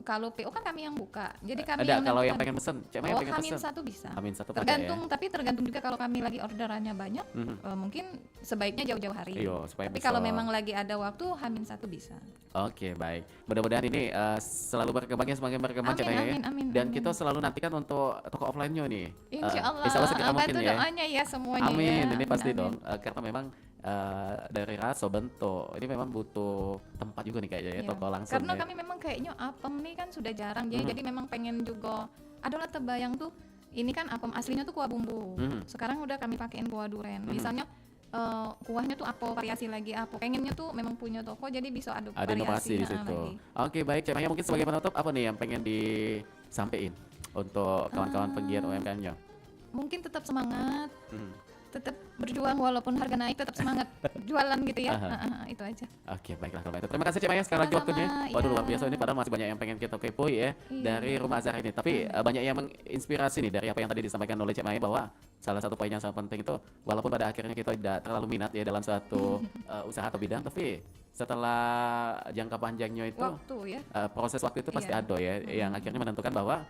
Speaker 2: kalau PO kan kami yang buka. Jadi kami
Speaker 1: Ada kalau yang
Speaker 2: nentukan.
Speaker 1: pengen pesen, Cek Maya
Speaker 2: Oh,
Speaker 1: pengen
Speaker 2: Hamin
Speaker 1: pesen.
Speaker 2: satu bisa.
Speaker 1: Hamin satu pakai
Speaker 2: Tergantung,
Speaker 1: ya.
Speaker 2: tapi tergantung juga kalau kami lagi orderannya banyak, mungkin sebaiknya jauh-jauh hari.
Speaker 1: Iya, supaya
Speaker 2: Tapi
Speaker 1: bisa.
Speaker 2: kalau memang lagi ada waktu, Hamin satu bisa.
Speaker 1: Oke, baik. Mudah-mudahan ini selalu berkembangnya semakin berkembang Cek
Speaker 2: Amin,
Speaker 1: Maya ya.
Speaker 2: amin, amin,
Speaker 1: Dan
Speaker 2: amin.
Speaker 1: kita selalu nantikan untuk toko offline-nya nih.
Speaker 2: Insya Allah.
Speaker 1: Insya Allah segera mungkin
Speaker 2: Bantu
Speaker 1: ya.
Speaker 2: doanya ya semuanya.
Speaker 1: Amin,
Speaker 2: ya.
Speaker 1: ini pasti
Speaker 2: Amin.
Speaker 1: dong. Karena memang dari rasa bentuk ini memang butuh tempat juga nih kayaknya ya,
Speaker 2: Iya.
Speaker 1: toko langsung
Speaker 2: Karena
Speaker 1: ya.
Speaker 2: kami memang kayaknya apem nih kan sudah jarang ya. Jadi memang pengen juga adalah terbayang tuh ini kan apem aslinya tuh kuah bumbu. Sekarang udah kami pakein kuah duren. Misalnya kuahnya tuh apa variasi lagi apa. Pengennya tuh memang punya toko jadi bisa ada
Speaker 1: Inovasi di
Speaker 2: variasi
Speaker 1: situ.
Speaker 2: lagi.
Speaker 1: Oke, baik Cek Maya, mungkin sebagai penutup apa nih yang pengen disampaikan untuk kawan-kawan penggiat UMKM-nya?
Speaker 2: Mungkin tetap semangat,
Speaker 1: Hmm.
Speaker 2: tetap berjuang walaupun harga naik tetap semangat jualan gitu ya.
Speaker 1: Aha.
Speaker 2: Itu aja.
Speaker 1: Oke, baiklah kalau itu. Terima kasih Cek Maya sekali lagi
Speaker 2: Sama-sama,
Speaker 1: waktunya. Waduh,
Speaker 2: iya.
Speaker 1: luar biasa ini padahal masih banyak yang pengen kita kepoin ya dari Rumah Azhar ini. Tapi banyak yang menginspirasi nih dari apa yang tadi disampaikan oleh Cek Maya bahwa salah satu poin yang sangat penting itu walaupun pada akhirnya kita tidak terlalu minat ya dalam suatu usaha atau bidang, tapi setelah jangka panjangnya itu
Speaker 2: Waktu ya.
Speaker 1: proses waktu itu pasti
Speaker 2: Iya.
Speaker 1: ada ya yang akhirnya menentukan bahwa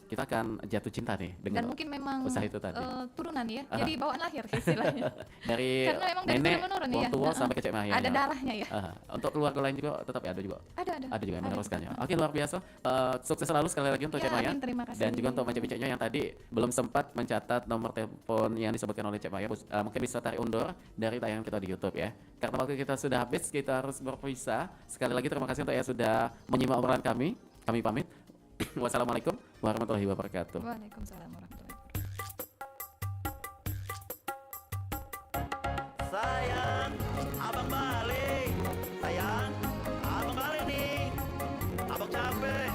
Speaker 1: kita akan jatuh cinta nih
Speaker 2: Dan
Speaker 1: dengan
Speaker 2: mungkin memang
Speaker 1: usaha itu tadi.
Speaker 2: turunan ya. Jadi bawaan lahir istilahnya.
Speaker 1: dari
Speaker 2: Karena memang dari
Speaker 1: nenek,
Speaker 2: turun-menurun
Speaker 1: orang
Speaker 2: ya.
Speaker 1: tua sampai ke Cek Maya.
Speaker 2: Ada
Speaker 1: ya.
Speaker 2: darahnya ya.
Speaker 1: Untuk keluarga lain juga tetap ya ada juga.
Speaker 2: Ada.
Speaker 1: Ada juga yang meneruskannya. Oke, luar biasa. Sukses selalu sekali lagi untuk
Speaker 2: Ya,
Speaker 1: Cek Maya.
Speaker 2: amin, terima kasih.
Speaker 1: Dan juga untuk Maca-Bicanya yang tadi belum sempat mencatat nomor telepon yang disebutkan oleh Cek Maya, mungkin bisa tarik undur dari tayangan kita di YouTube ya. Karena waktu kita sudah habis, kita harus berpisah. Sekali lagi terima kasih untuk yang sudah menyimak obrolan kami. Kami pamit. Wassalamualaikum warahmatullahi wabarakatuh.
Speaker 2: Waalaikumsalam warahmatullahi
Speaker 3: Sayang, abang balik. Sayang, abang balik nih. Abang capek,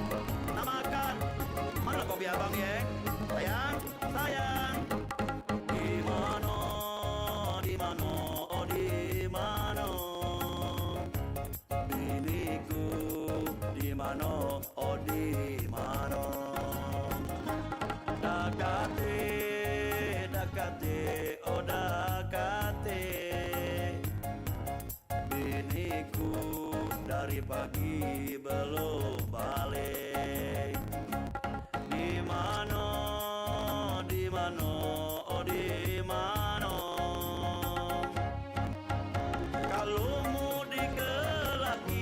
Speaker 3: nak makan. Mana kopi abang ya? Sayang, sayang. Di mana, di mana, oh di mana? Biniku, di mana, oh di mana? Dakati, dakati, oh dakati. Biniku dari pagi belum balik. Di mana, di mana, oh di mana? Kalau mudik ke laki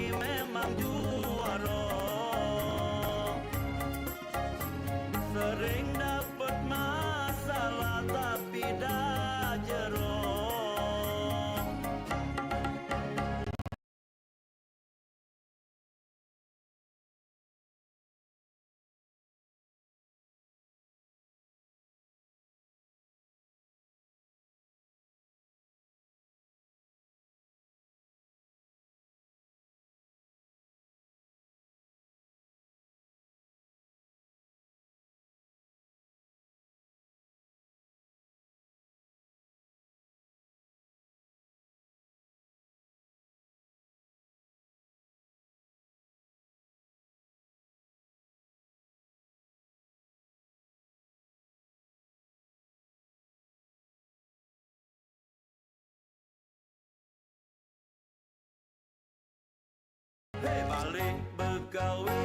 Speaker 3: begawe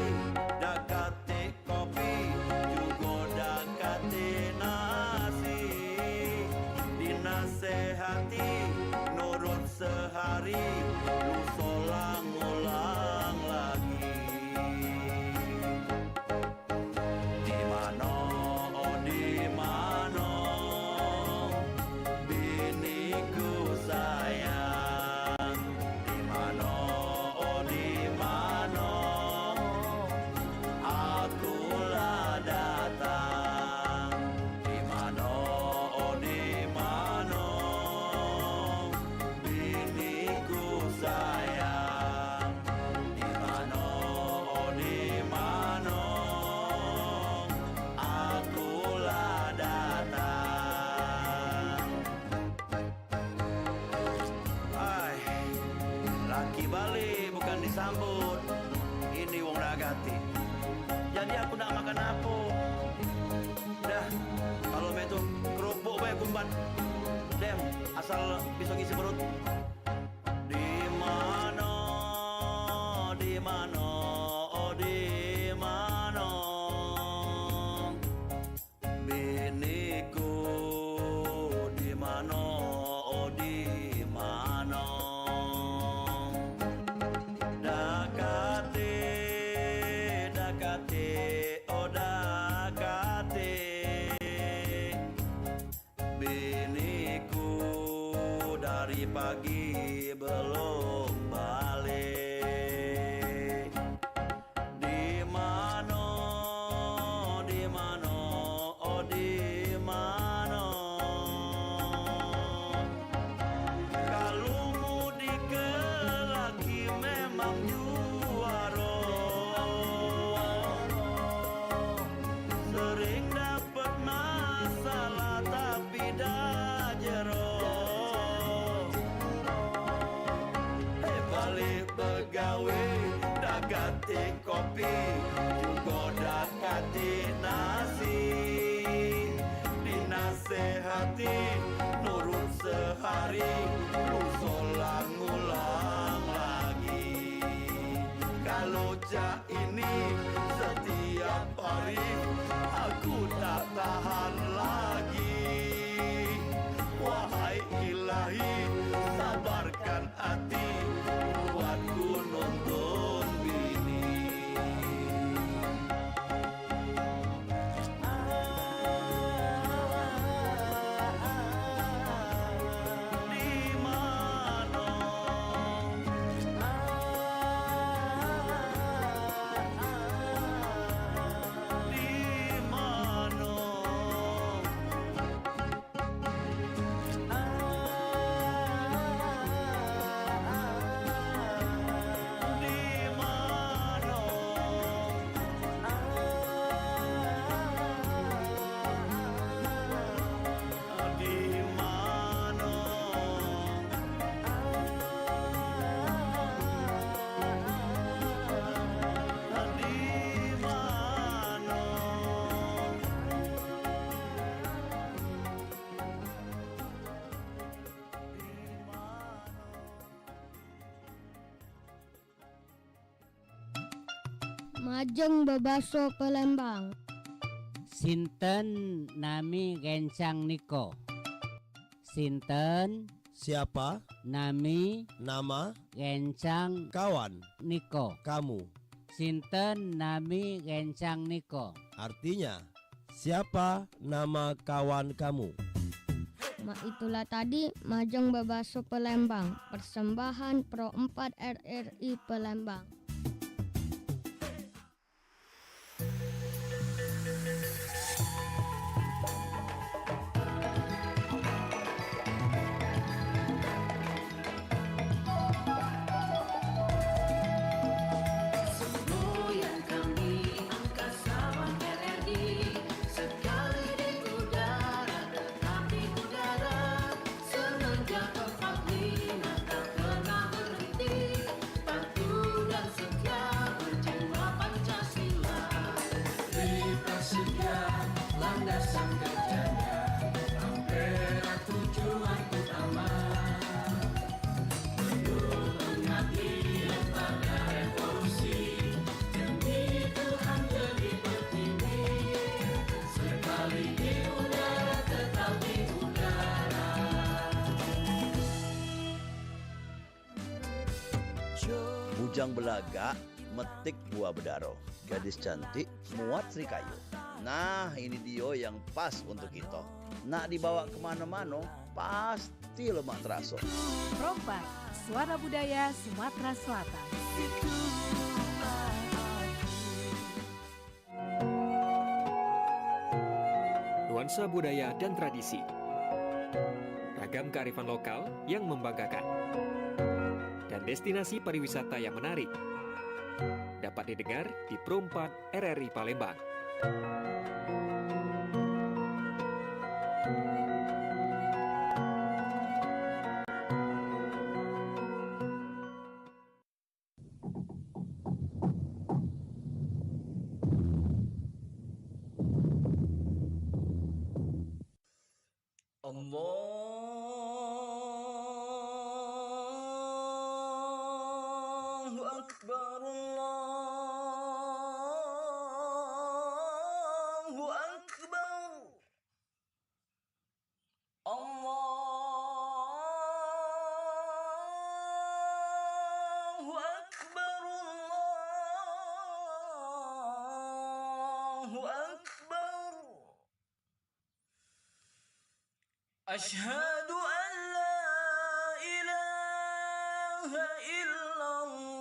Speaker 3: dakate kopi juga dakate nasi dinasehati nurut sehari lu solang-ulang lagi di mano oh di mano biniku sayang di mano oh di mano aku lah datang di mano oh di mano biniku sayang di mano oh di mano aku lah datang. Ay, laki balik bukan disambut. Ini wong ragati. Jadi aku nak makan apa? Dah, kalau betul kerupuk bae kumpan. Dem, asal bisa ngisi perut. Di mana? Di mana? Oh di mana? Biniku di mana? Oh di mana? Dakate, dakate, oh dakate. Biniku dari pagi belum balik. Di mana? Di mana? Oh di mana? Kalau mudik ke laki memang juara. Sering dapat masalah tapi dah jero. Balik begawe dakate kopi juga dakate nasi dinasehati nurut sehari lu solang-ulang lagi kalau cak ini setiap hari aku tak tahan lagi wahai ilahi sabarkan hati buatku nonton bini. Di mana? Di mana? Di mana? Di mana? Di mana?
Speaker 8: Majeng bebaso Palembang.
Speaker 9: Sinten nami Gencang Niko. Sinten
Speaker 10: Siapa?
Speaker 9: nami
Speaker 10: Nama?
Speaker 9: Gencang
Speaker 10: Kawan?
Speaker 9: Niko.
Speaker 10: Kamu?
Speaker 9: Sinten nami Gencang Niko.
Speaker 10: Artinya, siapa nama kawan kamu?
Speaker 8: Itulah tadi Majeng bebaso Palembang. Persembahan Pro 4 RRI Palembang.
Speaker 3: Semboyan kami angkasawan RRI sekali di udara tetap di udara semenjak 45 tak pernah berhenti patuh dan Bujang belaga metik buah bedaro. Gadis cantik muat serikayu. Nah ini dia yang pas untuk kita. Nak dibawa kemana-mana pasti lemak teraso.
Speaker 11: Rompak, suara budaya Sumatera Selatan.
Speaker 7: Nuansa budaya dan tradisi. Ragam kearifan lokal yang membanggakan. Dan destinasi pariwisata yang menarik. Dapat didengar di Pro 4 RRI Palembang.
Speaker 3: Allahu Akbar, Allahu Akbar, Allahu Akbar, Allahu Akbar. Asyhadu an la ilaha illallah.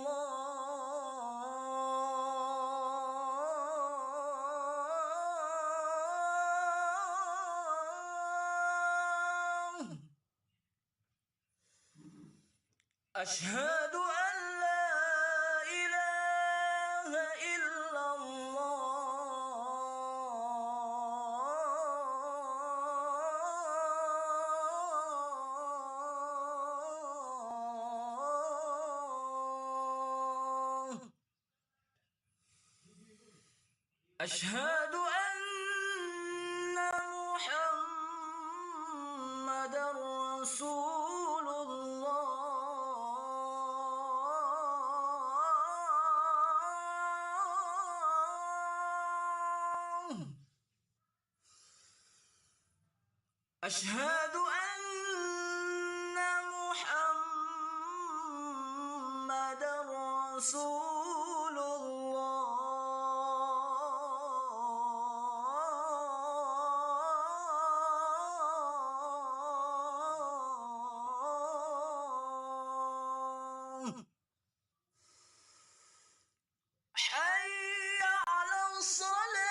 Speaker 3: Asyhadu an la ilaha illallah. Asyhadu anna Muhammadar Rasulullah. Asyhadu anna Muhammadar Rasulullah. Hayya 'alal salah.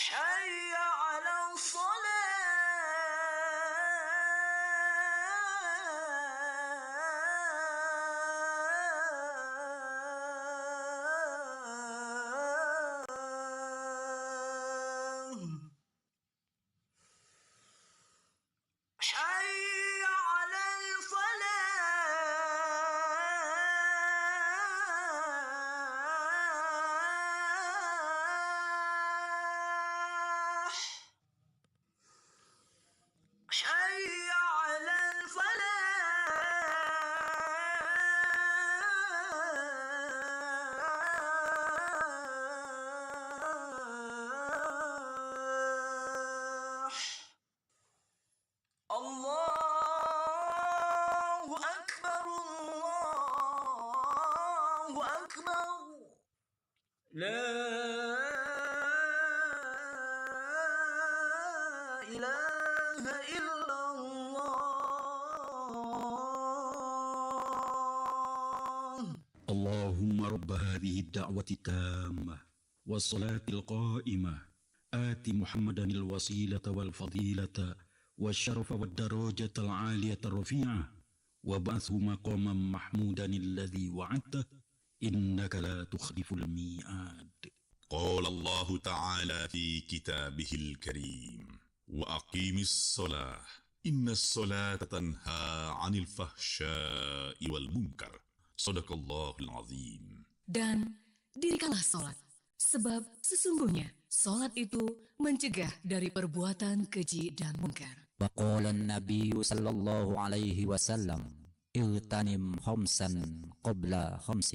Speaker 3: Hayya 'alal salah. Hayya 'alal falah. Hayya 'alal falah. Allahu Akbar, Allahu Akbar. La ilaha illallah.
Speaker 12: اللهم رب هذه الدعوة التامة والصلاة القائمة آت محمدا الوسيلة والفضيلة والشرف والدرجة العالية الرفيعة وابعثه مقاما محمودا الذي وعدته إنك لا تخلف الميعاد.
Speaker 13: قال الله تعالى في كتابه الكريم وأقيم الصلاة إن الصلاة تنهى عن الفحشاء والمنكر صدق الله العظيم.
Speaker 14: Dan dirikanlah solat, sebab sesungguhnya solat itu mencegah dari perbuatan keji dan mungkar.
Speaker 15: وقال النبي صلى الله عليه وسلم اغتنم خمسا قبل خمس.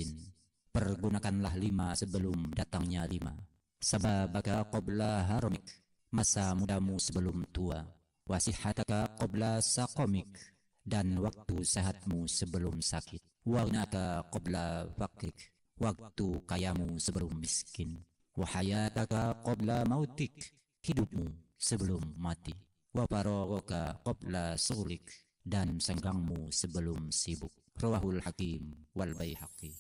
Speaker 15: Pergunakanlah 5 sebelum datangnya 5. sababaka qabla haramik, masa mudamu sebelum tua, wasihataka qabla saqamik, dan waktu sehatmu sebelum sakit, wagnaka qabla faqrik, waktu kayamu sebelum miskin, wahayataka qabla mautik, hidupmu sebelum mati, wafaragaka qabla sughlik, dan senggangmu sebelum sibuk. Rawahul Hakim wal Baihaqi.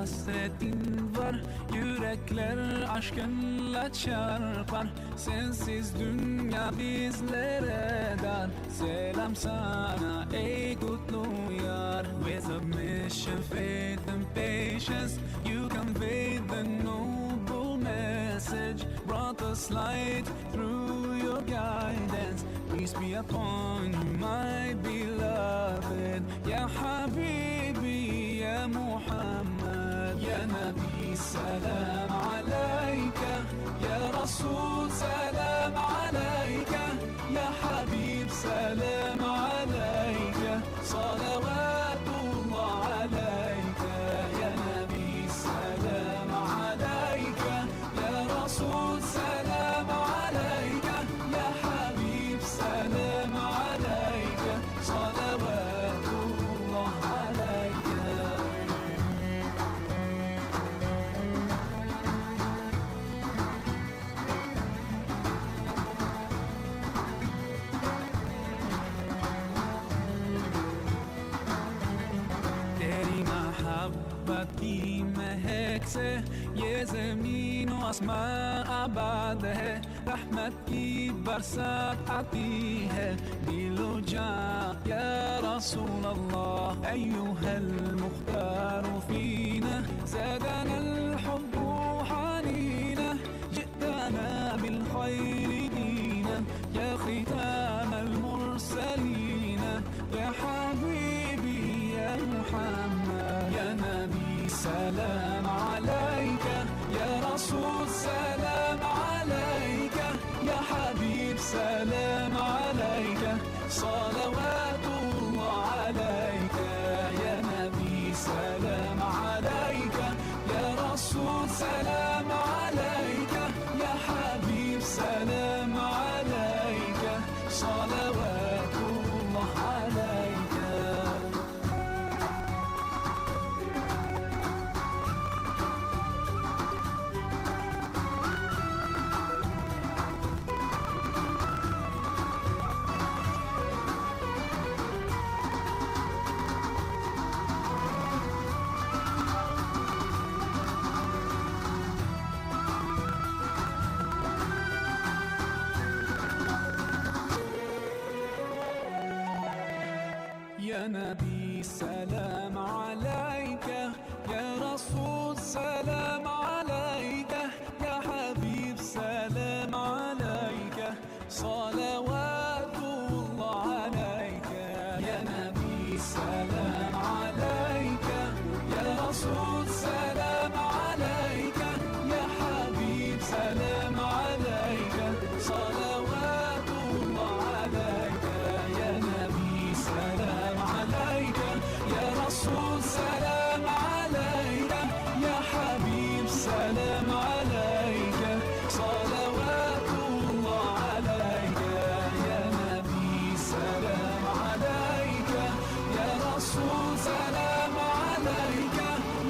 Speaker 16: Hasretin var, yürekler aşkınla çarpar. Sensiz dünya bizlere dar. Selam sana ey kutlu yar. With submission, faith and patience, you conveyed the noble message. Brought us light through your guidance. Peace be upon you, my beloved. Ya Habibi, ya Muhammad, ya Nabi, salam alayka. Ya Rasul, salam alayka. Ya Habib, salam alayka. Salawatullah alayka. Ya Nabi, salam alayka. Ya Rasul, salam alayka. Ya Habib, salam alayka. Salawatullah alayka. तेरी मोहब्बत की महक से ये ज़मीन व आसमां आबाद है. रहमत की बरसात आती है दिलो जान या रसूल अल्लाह. أيها المختار فينا زادنا الحب حنينا. جئتنا بالخير دينا يا ختام المرسلين. يا حبيبي يا محمد يا نبي سلام عليك. يا رسول سلام عليك. يا حبيب سلام عليك. صلوات الله عليك. يا نبي سلام عليك. يا رسول سلام عليك. يا حبيب سلام عليك. صلوات الله عليك. يا نبي سلام عليك. يا رسول سلام عليك. يا حبيب سلام عليك. صلوات الله عليك. يا نبي سلام عليك. يا رسول سلام عليك. يا حبيب سلام عليك. صلوات الله عليك. يا نبي سلام عليك. يا رسول سلام عليك. يا حبيب سلام عليك. صلوات الله عليك. يا نبي سلام عليك. يا رسول سلام عليك.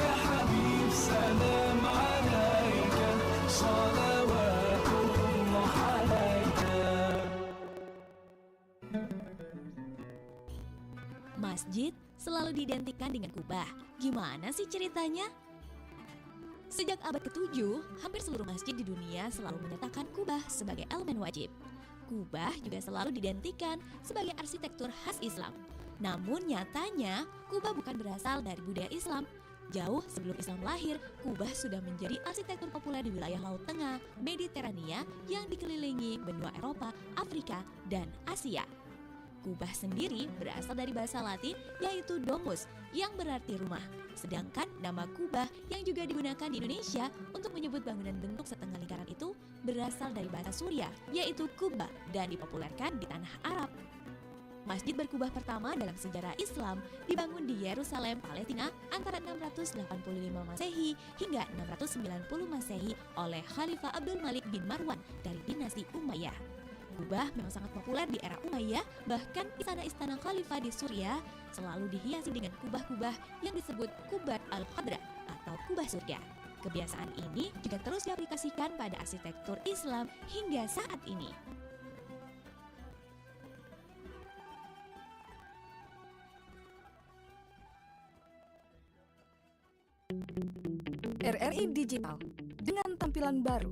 Speaker 16: يا حبيب سلام عليك. صلوات الله عليك.
Speaker 17: Masjid selalu diidentikan dengan kubah. Gimana sih ceritanya? Sejak abad ke-7, hampir seluruh masjid di dunia selalu menyatakan kubah sebagai elemen wajib. Kubah juga selalu diidentikan sebagai arsitektur khas Islam. Namun nyatanya, kubah bukan berasal dari budaya Islam, Jauh sebelum Islam lahir, Kubah sudah menjadi arsitektur populer di wilayah Laut Tengah, Mediterania yang dikelilingi benua Eropa, Afrika, dan Asia. Kubah sendiri berasal dari bahasa Latin yaitu domus yang berarti rumah. Sedangkan nama Kubah yang juga digunakan di Indonesia untuk menyebut bangunan bentuk setengah lingkaran itu berasal dari bahasa Suriah yaitu Kubah dan dipopulerkan di tanah Arab. Masjid berkubah pertama dalam sejarah Islam dibangun di Yerusalem, Palestina antara 685 Masehi hingga 690 Masehi oleh Khalifah Abdul Malik bin Marwan dari dinasti Umayyah. Kubah memang sangat populer di era Umayyah, bahkan istana-istana Khalifah di Suriah selalu dihiasi dengan kubah-kubah yang disebut Kubat al-Qadra atau kubah surga. Kebiasaan ini juga terus diaplikasikan pada arsitektur Islam hingga saat ini.
Speaker 6: RRI Digital dengan tampilan baru,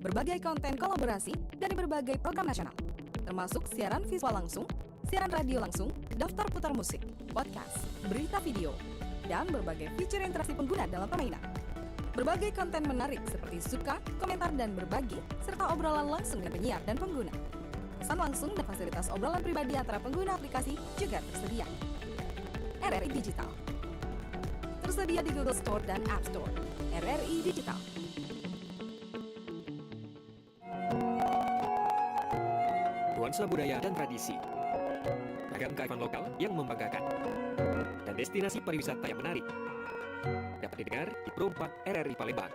Speaker 6: berbagai konten kolaborasi dari berbagai program nasional, termasuk siaran visual langsung, siaran radio langsung, daftar putar musik, podcast, berita video, dan berbagai fitur interaksi pengguna dalam permainan. Berbagai konten menarik seperti suka, komentar, dan berbagi, serta obrolan langsung dengan penyiar dan pengguna. Pesan langsung dan fasilitas obrolan pribadi antara pengguna aplikasi juga tersedia. RRI Digital tersedia di Google Store dan App Store. RRI Digital.
Speaker 7: Nuansa budaya dan tradisi, ragam kearifan lokal yang membanggakan, dan destinasi pariwisata yang menarik dapat didengar di Pro 4 RRI Palembang.